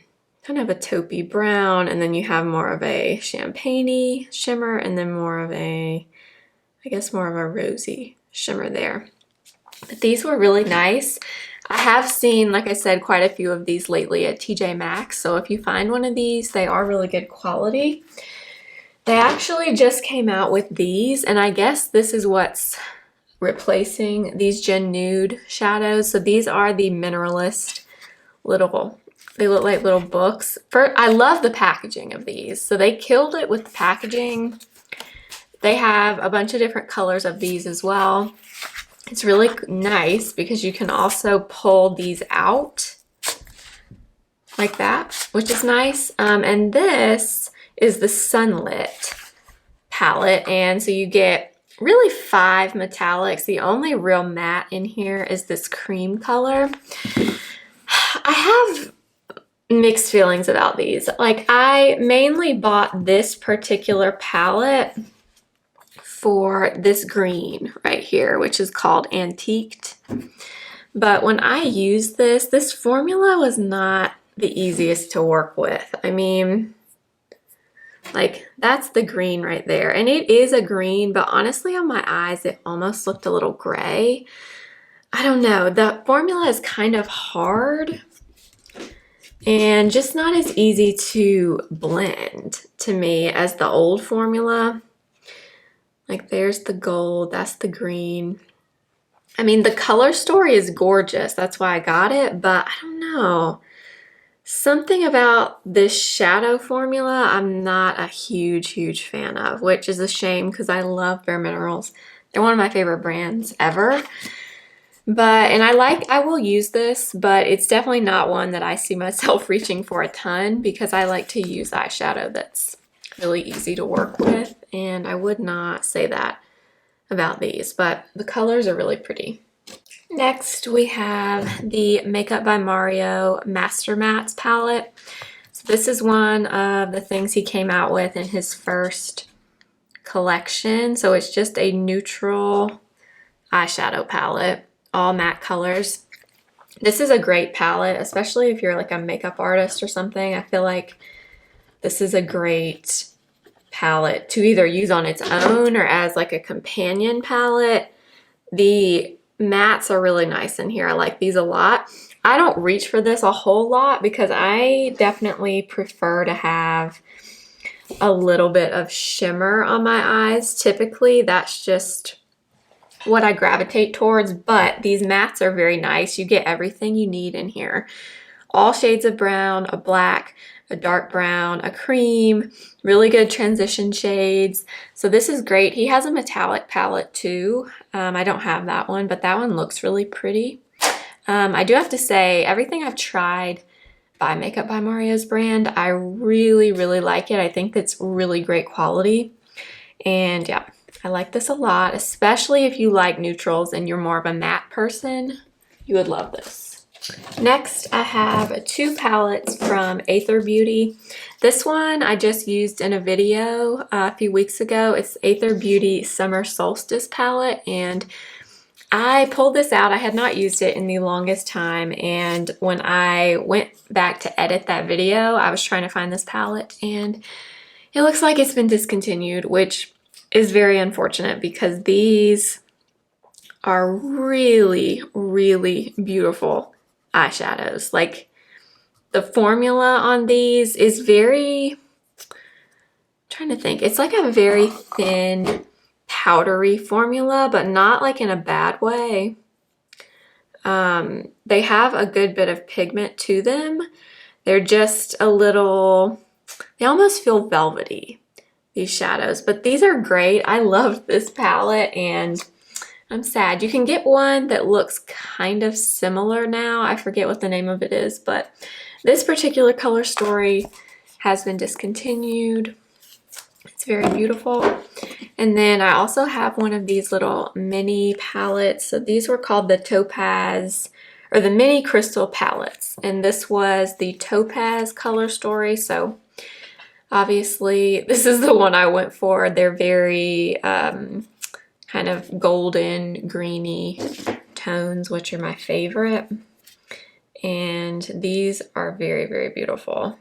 of a taupey brown, and then you have more of a champagne-y shimmer, and then more of a, I guess more of a rosy shimmer there. But these were really nice. I have seen, like I said, quite a few of these lately at TJ Maxx, so if you find one of these, they are really good quality. They actually just came out with these, and I guess this is what's replacing these Gen Nude shadows. So these are the Mineralist little, they look like little books. I love the packaging of these. So they killed it with the packaging. They have a bunch of different colors of these as well. It's really nice because you can also pull these out like that, which is nice. And this is the Sunlit palette. And so you get really 5 metallics. The only real matte in here is this cream color. I have mixed feelings about these. Like, I mainly bought this particular palette for this green right here, which is called Antiqued. But when I used this formula was not the easiest to work with. I mean, like, that's the green right there. And it is a green, but honestly on my eyes, it almost looked a little gray. I don't know. The formula is kind of hard and just not as easy to blend to me as the old formula. Like, there's the gold, that's the green. I mean, the color story is gorgeous. That's why I got it, but I don't know. Something about this shadow formula I'm not a huge fan of, which is a shame because I love Bare Minerals. They're one of my favorite brands ever. But, and I will use this, but it's definitely not one that I see myself reaching for a ton because I like to use eyeshadow that's really easy to work with, and I would not say that about these, but the colors are really pretty. Next, we have the Makeup by Mario Master Mattes palette. So this is one of the things he came out with in his first collection. So it's just a neutral eyeshadow palette, all matte colors. This is a great palette, especially if you're like a makeup artist or something. I feel like this is a great palette to either use on its own or as like a companion palette. The mattes are really nice in here. I like these a lot. I don't reach for this a whole lot because I definitely prefer to have a little bit of shimmer on my eyes. Typically, that's just what I gravitate towards, but these mattes are very nice. You get everything you need in here. All shades of brown, a black, a dark brown, a cream, really good transition shades. So this is great. He has a metallic palette too. I don't have that one, but that one looks really pretty. I do have to say, everything I've tried by Makeup by Mario's brand, I really, really like it. I think it's really great quality. And yeah, I like this a lot, especially if you like neutrals and you're more of a matte person. You would love this. Next, I have two palettes from Aether Beauty. This one I just used in a video a few weeks ago. It's Aether Beauty Summer Solstice palette, and I pulled this out. I had not used it in the longest time, and when I went back to edit that video, I was trying to find this palette, and it looks like it's been discontinued, which is very unfortunate because these are really, really beautiful eyeshadows. Like, the formula on these is very, I'm trying to think, it's like a very thin, powdery formula, but not like in a bad way. They have a good bit of pigment to them. They're just a little, they almost feel velvety, these shadows, but these are great. I love this palette, and I'm sad. You can get one that looks kind of similar now. I forget what the name of it is, but this particular color story has been discontinued. It's very beautiful. And then I also have one of these little mini palettes. So these were called the Topaz, or the mini crystal palettes. And this was the Topaz color story. So obviously this is the one I went for. They're very kind of golden, greeny tones, which are my favorite. And these are very, very beautiful.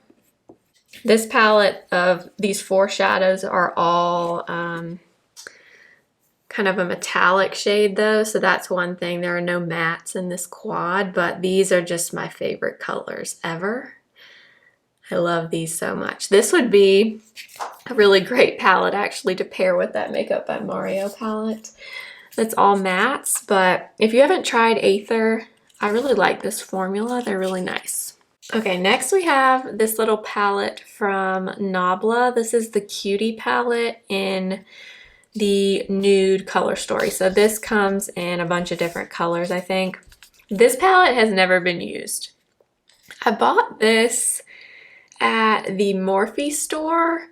This palette of these four shadows are all kind of a metallic shade though, so that's one thing. There are no mattes in this quad, but these are just my favorite colors ever. I love these so much. This would be a really great palette actually to pair with that Makeup by Mario palette. That's all mattes, but if you haven't tried Aether, I really like this formula. They're really nice. Okay, next we have this little palette from Nabla. This is the Cutie palette in the Nude color story. So this comes in a bunch of different colors, I think. This palette has never been used. I bought this at the Morphe store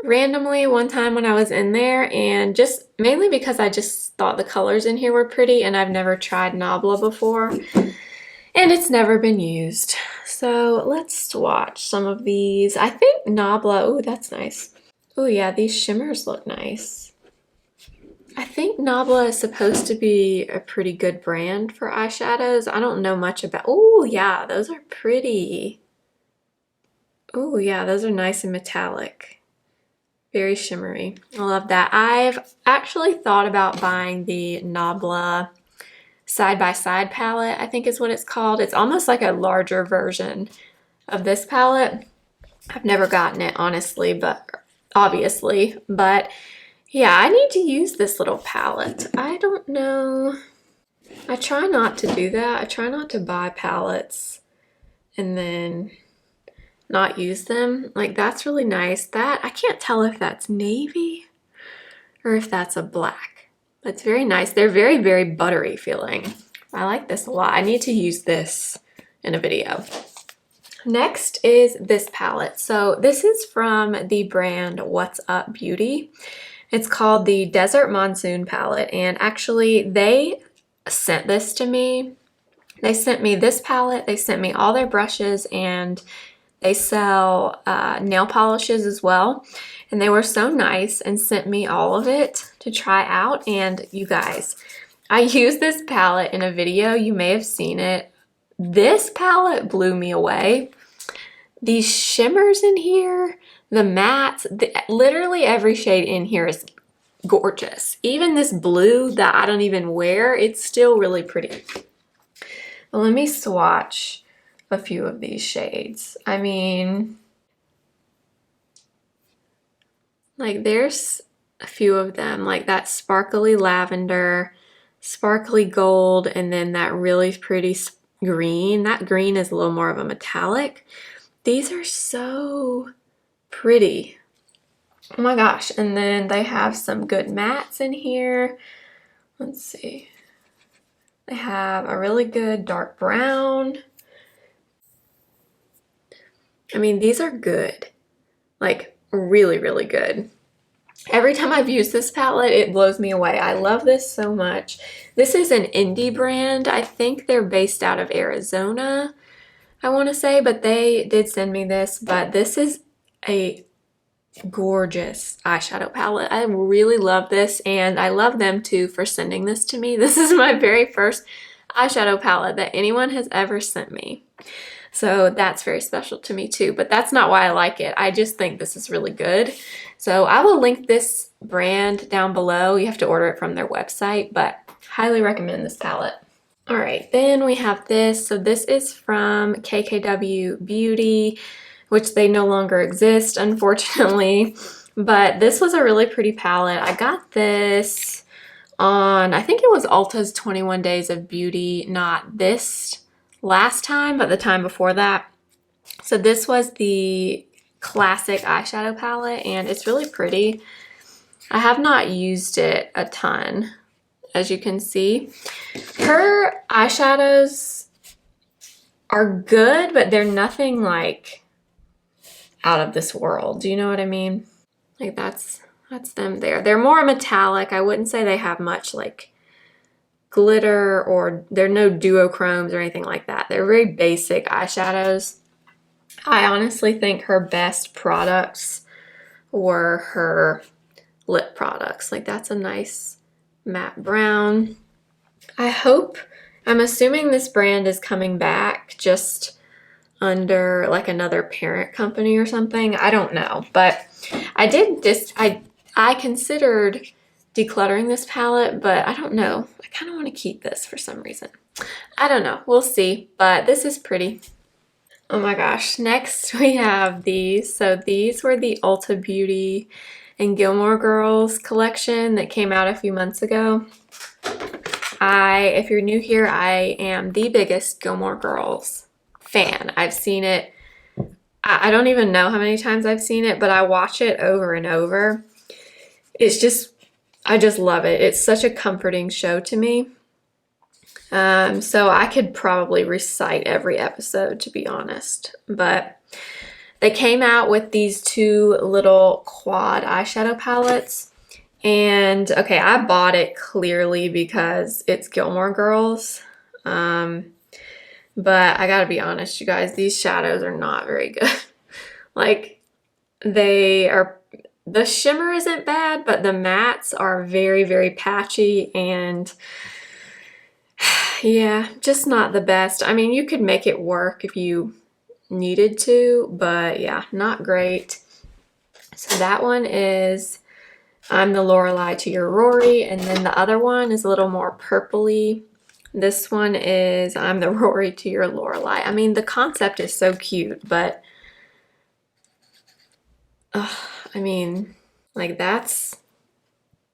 randomly one time when I was in there, and just mainly because I just thought the colors in here were pretty, and I've never tried Nabla before, and it's never been used. So let's swatch some of these. I think Nabla, oh, that's nice. Oh yeah, these shimmers look nice. I think Nabla is supposed to be a pretty good brand for eyeshadows. I don't know much about, oh yeah, those are pretty. Oh yeah, those are nice and metallic. Very shimmery. I love that. I've actually thought about buying the Nabla side-by-side palette, I think is what it's called. It's almost like a larger version of this palette. I've never gotten it, honestly, but obviously, but yeah, I need to use this little palette. I don't know. I try not to do that. I try not to buy palettes and then not use them. Like, that's really nice. That, I can't tell if that's navy or if that's a black. It's very nice. They're very, very buttery feeling. I like this a lot. I need to use this in a video. Next is this palette. So this is from the brand What's Up Beauty. It's called the Desert Monsoon palette, and actually they sent this to me. They sent me this palette, they sent me all their brushes, and they sell nail polishes as well. And they were so nice and sent me all of it to try out. And you guys, I used this palette in a video. You may have seen it. This palette blew me away. These shimmers in here, the mattes, literally every shade in here is gorgeous. Even this blue that I don't even wear, it's still really pretty. But let me swatch a few of these shades. I mean, like, there's a few of them, like that sparkly lavender, sparkly gold, and then that really pretty green. That green is a little more of a metallic. These are so pretty. Oh my gosh. And then they have some good mattes in here. Let's see. They have a really good dark brown. I mean, these are good. Like, really, really good. Every time I've used this palette, it blows me away. I love this so much. This is an indie brand. I think they're based out of Arizona, I want to say, but they did send me this. But this is a gorgeous eyeshadow palette. I really love this, and I love them too for sending this to me. This is my very first eyeshadow palette that anyone has ever sent me. So that's very special to me too, but that's not why I like it. I just think this is really good. So I will link this brand down below. You have to order it from their website, but highly recommend this palette. All right, then we have this. So this is from KKW Beauty, which they no longer exist, unfortunately. But this was a really pretty palette. I got this on, I think it was Ulta's 21 Days of Beauty, not this last time, but the time before that. So this was the classic eyeshadow palette, and it's really pretty. I have not used it a ton, as you can see. Her eyeshadows are good, but they're nothing like out of this world. Do you know what I mean? Like that's them there. They're more metallic. I wouldn't say they have much like glitter, or there are no duochromes or anything like that. They're very basic eyeshadows. I honestly think her best products were her lip products. Like that's a nice matte brown. I'm assuming this brand is coming back just under like another parent company or something. I don't know, but I considered decluttering this palette, but I don't know. I kind of want to keep this for some reason. I don't know. We'll see, but this is pretty. Oh my gosh. Next we have these. So these were the Ulta Beauty and Gilmore Girls collection that came out a few months ago. If you're new here, I am the biggest Gilmore Girls fan. I've seen it. I don't even know how many times I've seen it, but I watch it over and over. I just love it. It's such a comforting show to me. So I could probably recite every episode, to be honest. But they came out with these two little quad eyeshadow palettes. And okay, I bought it clearly because it's Gilmore Girls. But I gotta be honest, you guys, these shadows are not very good. Like, the shimmer isn't bad, but the mattes are very, very patchy, and yeah, just not the best. I mean, you could make it work if you needed to, but yeah, not great. So that one is I'm the Lorelai to your Rory, and then the other one is a little more purpley. This one is I'm the Rory to your Lorelai. I mean, the concept is so cute, but I mean, like that's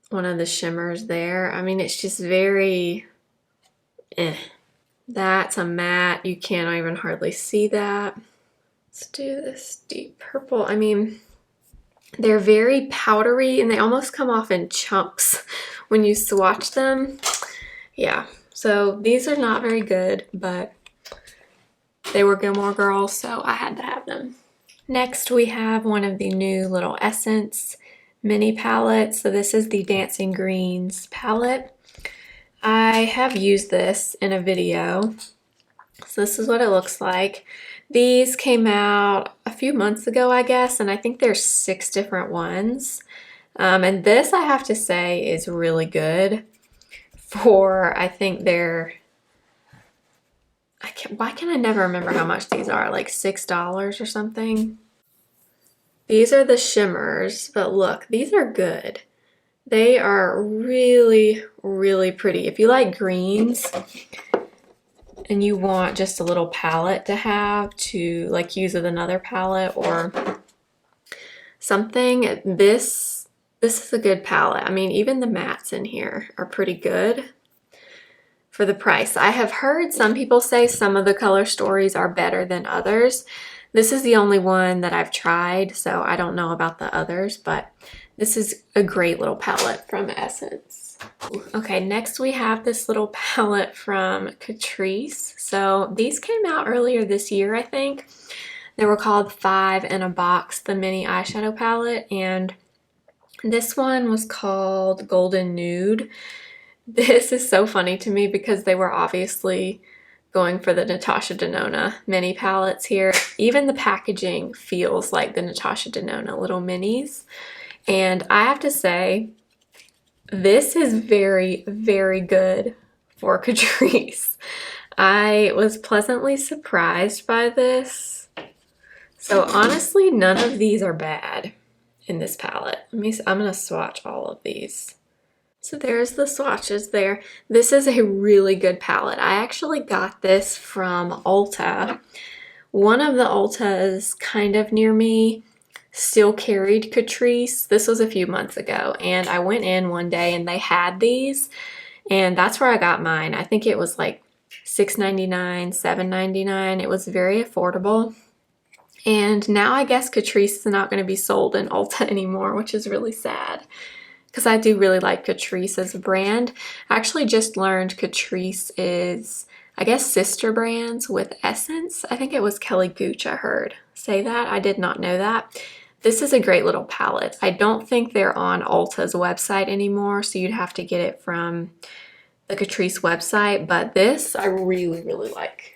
one of the shimmers there. I mean, it's just very That's a matte. You can't even hardly see that. Let's do this deep purple. I mean, they're very powdery and they almost come off in chunks when you swatch them. Yeah, so these are not very good, but they were Gilmore Girls, so I had to have them. Next, we have one of the new little Essence mini palettes. So this is the Dancing Greens palette. I have used this in a video. So this is what it looks like. These came out a few months ago, I guess, and I think there's 6 different ones. And this, I have to say, is really good for, I think they're, why can I never remember how much these are? Like $6 or something. These are the shimmers, but look, these are good. They are really, really pretty. If you like greens and you want just a little palette to have to like use with another palette or something, this is a good palette. I mean, even the mattes in here are pretty good for the price. I have heard some people say some of the color stories are better than others. This is the only one that I've tried, so I don't know about the others, but this is a great little palette from Essence. Okay, next we have this little palette from Catrice. So these came out earlier this year, I think. They were called 5 in a Box, the mini eyeshadow palette, and this one was called Golden Nude. This is so funny to me because they were obviously going for the NATASHA DENONA mini palettes here. Even the packaging feels like the NATASHA DENONA little minis. And I have to say, this is very, very good for Catrice. I was pleasantly surprised by this. So honestly, none of these are bad in this palette. I'm gonna swatch all of these. So there's the swatches there. This is a really good palette. I actually got this from Ulta. One of the Ultas kind of near me still carried Catrice. This was a few months ago, and I went in one day and they had these, and that's where I got mine. I think it was like $6.99, $7.99. It was very affordable. And now I guess Catrice is not going to be sold in Ulta anymore, which is really sad because I do really like Catrice as a brand. I actually just learned Catrice is, I guess, sister brands with Essence. I think it was Kelly Gooch I heard say that. I did not know that. This is a great little palette. I don't think they're on Ulta's website anymore, so you'd have to get it from the Catrice website, but this I really, really like.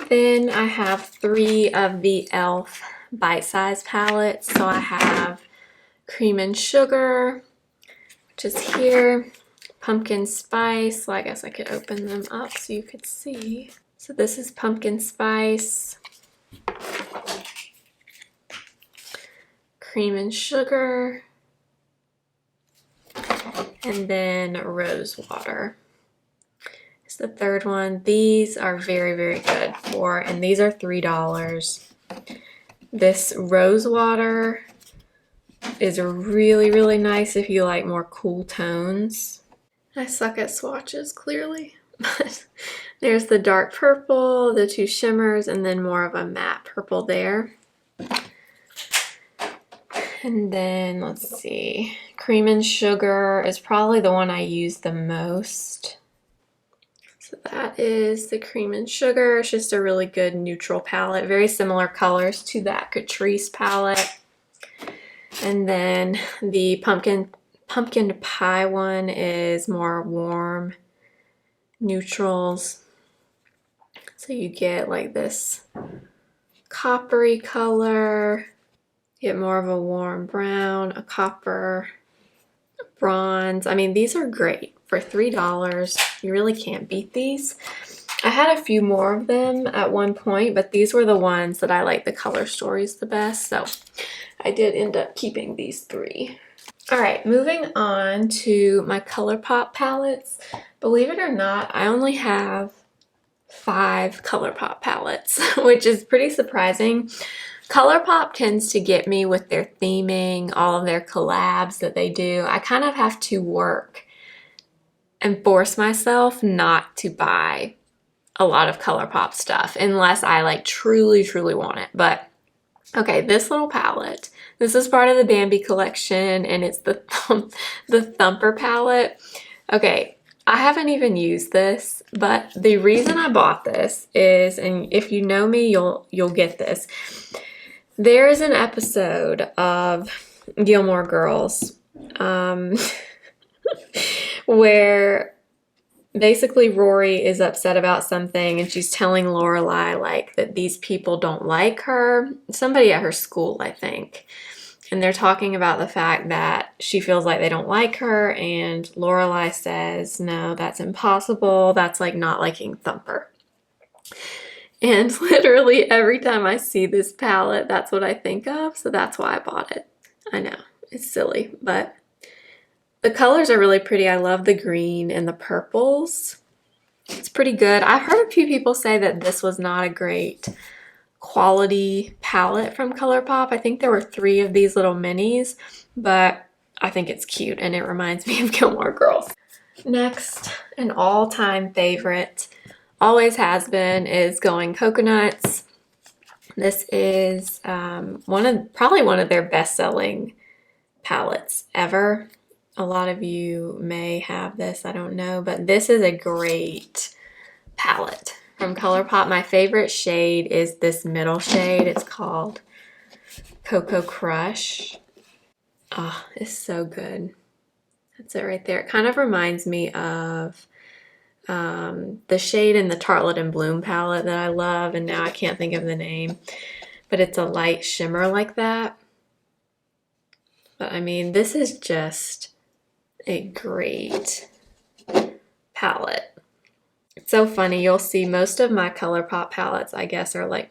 Then I have 3 of the e.l.f. bite-size palettes. So I have Cream and Sugar, which is here, Pumpkin Spice. Well, I guess I could open them up so you could see. So this is Pumpkin Spice, Cream and Sugar, and then Rose Water. The third one. These are very, very good for, and these are $3. This Rose Water is really, really nice if you like more cool tones. I suck at swatches, clearly, but there's the dark purple, the 2 shimmers, and then more of a matte purple there. And then let's see, Cream and Sugar is probably the one I use the most. So that is the Cream and Sugar. It's just a really good neutral palette. Very similar colors to that Catrice palette. And then the pumpkin pie one is more warm neutrals. So you get like this coppery color, you get more of a warm brown, a copper, a bronze. I mean, these are great. For $3, you really can't beat these. I had a few more of them at one point, but these were the ones that I like the color stories the best, so I did end up keeping these 3. All right, moving on to my ColourPop palettes. Believe it or not, I only have 5 ColourPop palettes, which is pretty surprising. ColourPop tends to get me with their theming, all of their collabs that they do. I kind of have to work and force myself not to buy a lot of ColourPop stuff unless I like truly, truly want it. But okay, this little palette, this is part of the Bambi collection, and it's the Thumper palette. Okay, I haven't even used this, but the reason I bought this is, and if you know me, you'll get this. There is an episode of Gilmore Girls where basically Rory is upset about something and she's telling Lorelai like that these people don't like her. Somebody at her school, I think. And they're talking about the fact that she feels like they don't like her, and Lorelai says, no, that's impossible. That's like not liking Thumper. And literally every time I see this palette, that's what I think of. So that's why I bought it. I know, it's silly, but the colors are really pretty. I love the green and the purples. It's pretty good. I've heard a few people say that this was not a great quality palette from ColourPop. I think there were 3 of these little minis, but I think it's cute and it reminds me of Gilmore Girls. Next, an all-time favorite, always has been, is Going Coconuts. This is probably one of their best-selling palettes ever. A lot of you may have this, I don't know, but this is a great palette from ColourPop. My favorite shade is this middle shade. It's called Cocoa Crush. Oh, it's so good. That's it right there. It kind of reminds me of the shade in the Tartelette and Bloom palette that I love, and now I can't think of the name, but it's a light shimmer like that. But I mean, this is just a great palette. It's so funny, you'll see most of my ColourPop palettes, I guess, are like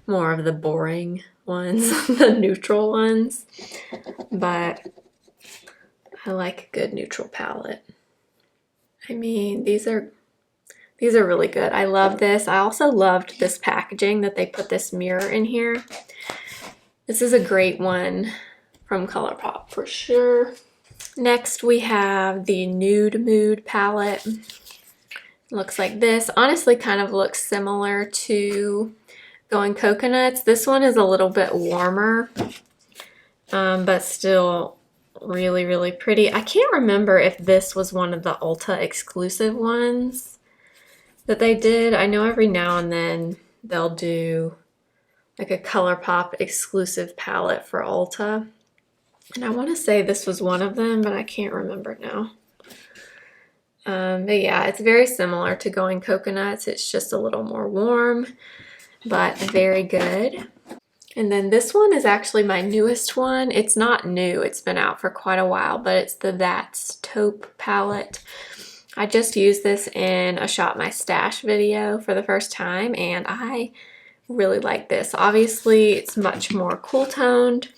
more of the boring ones, the neutral ones, but I like a good neutral palette. I mean, these are really good. I love this. I also loved this packaging that they put this mirror in here. This is a great one from ColourPop for sure. Next we have the Nude Mood palette. Looks like this. Honestly, kind of looks similar to Going Coconuts. This one is a little bit warmer, but still really, really pretty. I can't remember if this was one of the Ulta exclusive ones that they did. I know every now and then they'll do like a ColourPop exclusive palette for Ulta. And I want to say this was one of them, but I can't remember now. But yeah, it's very similar to Going Coconuts. It's just a little more warm, but very good. And then this one is actually my newest one. It's not new, it's been out for quite a while, but it's the That's Taupe palette. I just used this in a Shop My Stash video for the first time, and I really like this. Obviously, it's much more cool toned,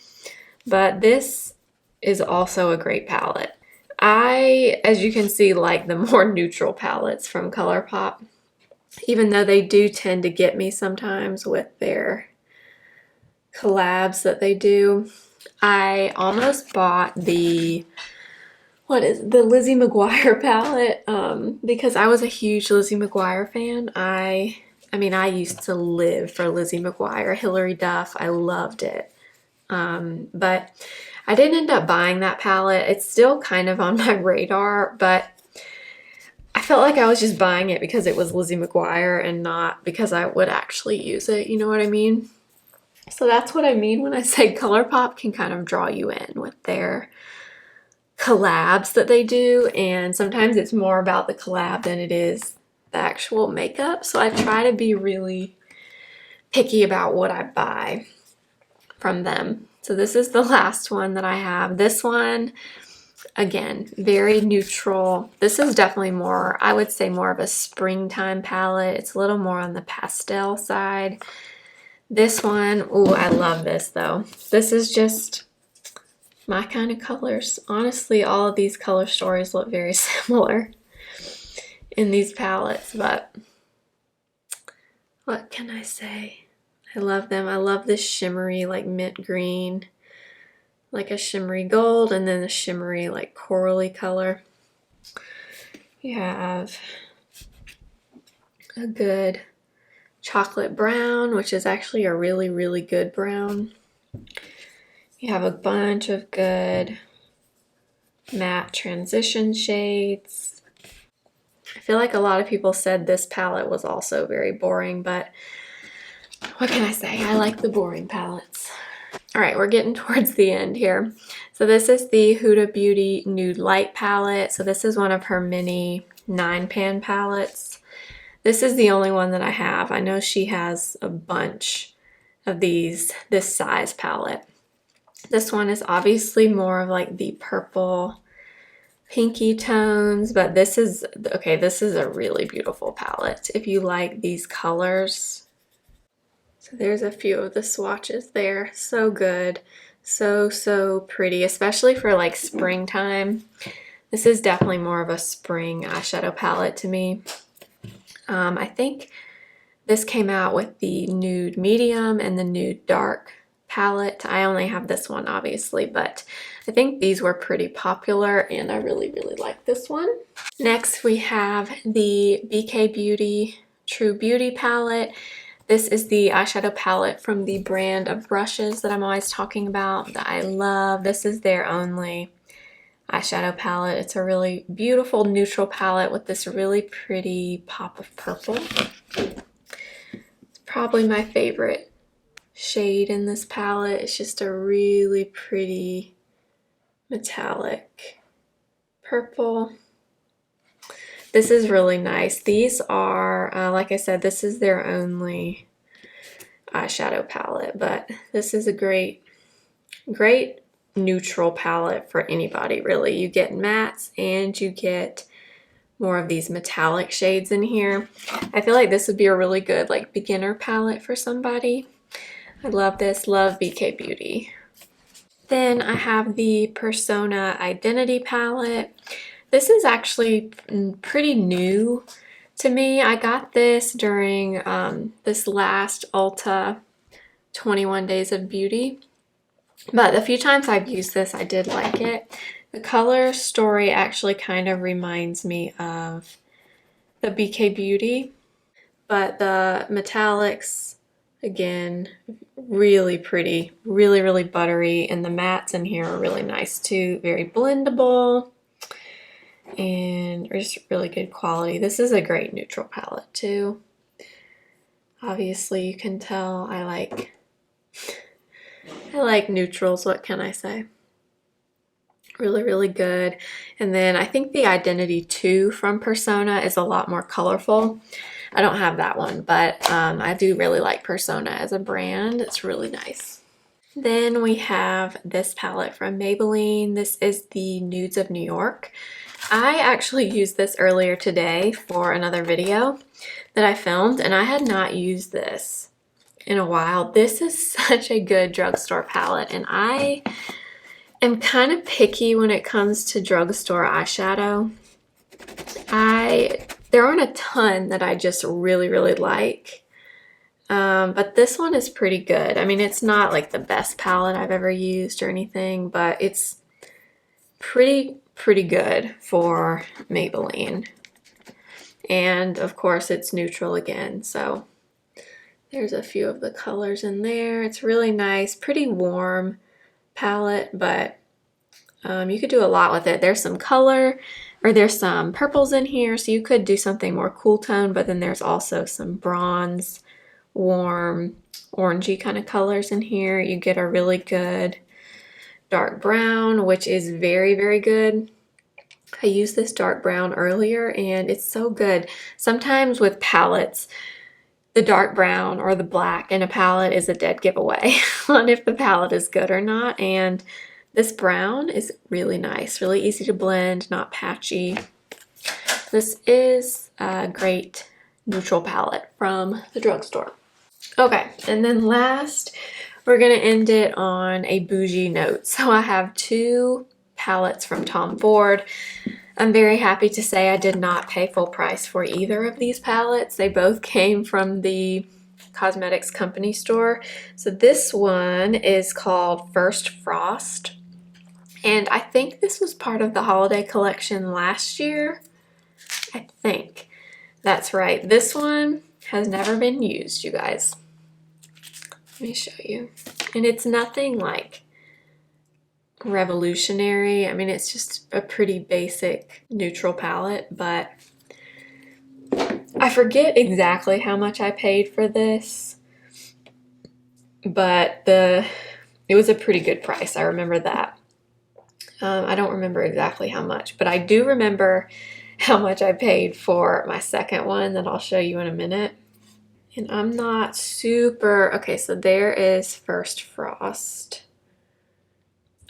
but this is also a great palette. I, as you can see, like the more neutral palettes from ColourPop, even though they do tend to get me sometimes with their collabs that they do. I almost bought the Lizzie McGuire palette because I was a huge Lizzie McGuire fan. I mean, I used to live for Lizzie McGuire, Hilary Duff. I loved it. But I didn't end up buying that palette. It's still kind of on my radar, but I felt like I was just buying it because it was Lizzie McGuire and not because I would actually use it. You know what I mean? So that's what I mean when I say ColourPop can kind of draw you in with their collabs that they do, and sometimes it's more about the collab than it is the actual makeup. So I try to be really picky about what I buy from them. So this is the last one that I have. This one, again, very neutral. This is definitely more, I would say, more of a springtime palette. It's a little more on the pastel side. This one, ooh, I love this though. This is just my kind of colors. Honestly, all of these color stories look very similar in these palettes, but what can I say? I love them. I love this shimmery, like mint green, like a shimmery gold, and then a shimmery, like corally color. You have a good chocolate brown, which is actually a really, really good brown. You have a bunch of good matte transition shades. I feel like a lot of people said this palette was also very boring, but what can I say? I like the boring palettes. All right, we're getting towards the end here. So this is the Huda Beauty Nude Light palette. So this is one of her mini 9-pan palettes. This is the only one that I have. I know she has a bunch of this size palette. This one is obviously more of like the purple pinky tones, but this is a really beautiful palette if you like these colors. So there's a few of the swatches there. So good. So pretty, especially for like springtime. This is definitely more of a spring eyeshadow palette to me. I think this came out with the Nude Medium and the Nude Dark palette. I only have this one, obviously, but I think these were pretty popular, and I really, really like this one. Next, we have the BK Beauty True Beauty palette. This is the eyeshadow palette from the brand of brushes that I'm always talking about that I love. This is their only eyeshadow palette. It's a really beautiful neutral palette with this really pretty pop of purple. It's probably my favorite shade in this palette. It's just a really pretty metallic purple. This is really nice. These are, like I said, this is their only eyeshadow palette, but this is a great neutral palette for anybody, really. You get mattes and you get more of these metallic shades in here. I feel like this would be a really good like beginner palette for somebody. I love this, love BK Beauty. Then I have the Persona Identity palette. This is actually pretty new to me. I got this during this last Ulta 21 Days of Beauty. But the few times I've used this, I did like it. The color story actually kind of reminds me of the BK Beauty. But the metallics, again, really pretty, really buttery. And the mattes in here are really nice too. Very blendable. And just really good quality. This is a great neutral palette too. Obviously you can tell I like neutrals, what can I say? Really good. And then I think the Identity 2 from Persona is a lot more colorful. I don't have that one, but I do really like Persona as a brand. It's really nice. Then we have this palette from Maybelline. This is the Nudes of New York. I actually used this earlier today for another video that I filmed, and I had not used this in a while. This is such a good drugstore palette, and I am kind of picky when it comes to drugstore eyeshadow. There aren't a ton that I just really like, but this one is pretty good. I mean, it's not like the best palette I've ever used or anything, but it's pretty good for Maybelline. And of course it's neutral again, so there's a few of the colors in there. It's really nice, pretty warm palette, but you could do a lot with it. There's some color, or there's some purples in here, so you could do something more cool tone, but then there's also some bronze, warm, orangey kind of colors in here. You get a really good dark brown, which is very good. I used this dark brown earlier and it's so good. Sometimes with palettes, the dark brown or the black in a palette is a dead giveaway on if the palette is good or not. And this brown is really nice, really easy to blend, not patchy. This is a great neutral palette from the drugstore. Okay, and then last, we're gonna end it on a bougie note. So I have two palettes from Tom Ford. I'm very happy to say I did not pay full price for either of these palettes. They both came from the cosmetics company store. So this one is called First Frost. And I think this was part of the holiday collection last year. I think that's right. This one has never been used, you guys. Let me show you. And it's nothing like revolutionary. I mean, it's just a pretty basic neutral palette, but I forget exactly how much I paid for this, but it was a pretty good price. I remember that. I don't remember exactly how much, but I do remember how much I paid for my second one that I'll show you in a minute. And I'm not super, okay, so there is First Frost.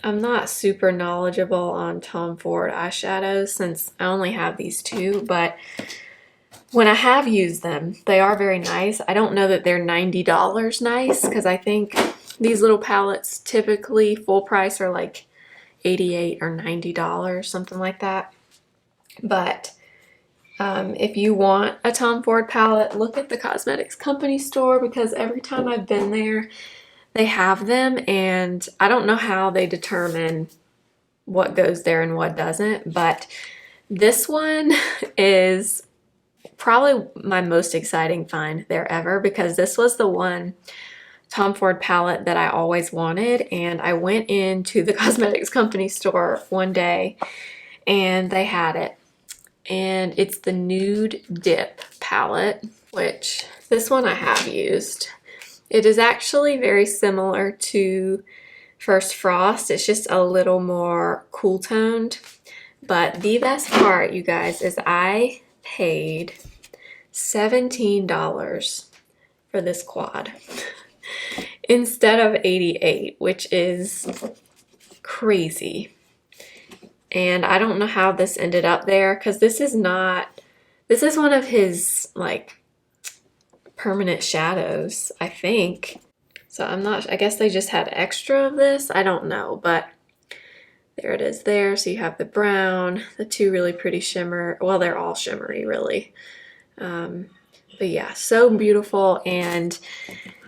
I'm not super knowledgeable on Tom Ford eyeshadows since I only have these two, but when I have used them, they are very nice. I don't know that they're $90 nice, because I think these little palettes typically full price are like $88 or $90, something like that. But if you want a Tom Ford palette, look at the cosmetics company store, because every time I've been there, they have them, and I don't know how they determine what goes there and what doesn't, but this one is probably my most exciting find there ever, because this was the one Tom Ford palette that I always wanted, and I went into the cosmetics company store one day and they had it. And it's the Nude Dip palette, which this one I have used. It is actually very similar to First Frost. It's just a little more cool toned. But the best part, you guys, is I paid $17 for this quad instead of $88, which is crazy. And I don't know how this ended up there, because this is one of his like permanent shadows, I think. So I'm not, I guess they just had extra of this. I don't know, but there it is there. So you have the brown, the two really pretty shimmer. Well, they're all shimmery, really. But yeah, so beautiful. And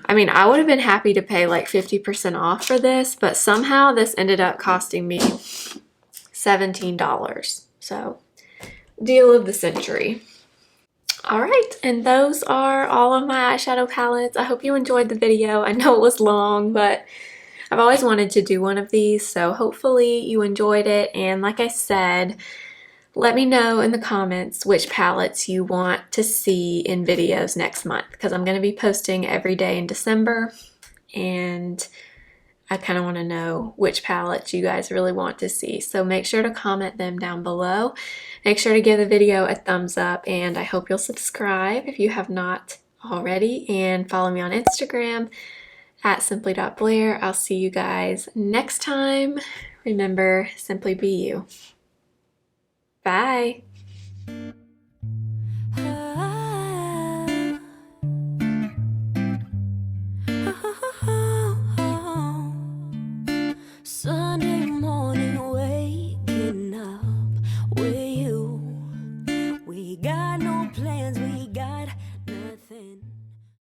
I mean, I would have been happy to pay like 50% off for this, but somehow this ended up costing me $17. So, deal of the century. All right, and those are all of my eyeshadow palettes. I hope you enjoyed the video. I know it was long, but I've always wanted to do one of these, so hopefully you enjoyed it. And like I said, let me know in the comments which palettes you want to see in videos next month, because I'm going to be posting every day in December, and I kind of want to know which palettes you guys really want to see. So make sure to comment them down below. Make sure to give the video a thumbs up, and I hope you'll subscribe if you have not already, and follow me on Instagram at simply.blair. I'll see you guys next time. Remember, simply be you. Bye. Sunday morning, waking up with you. We got no plans.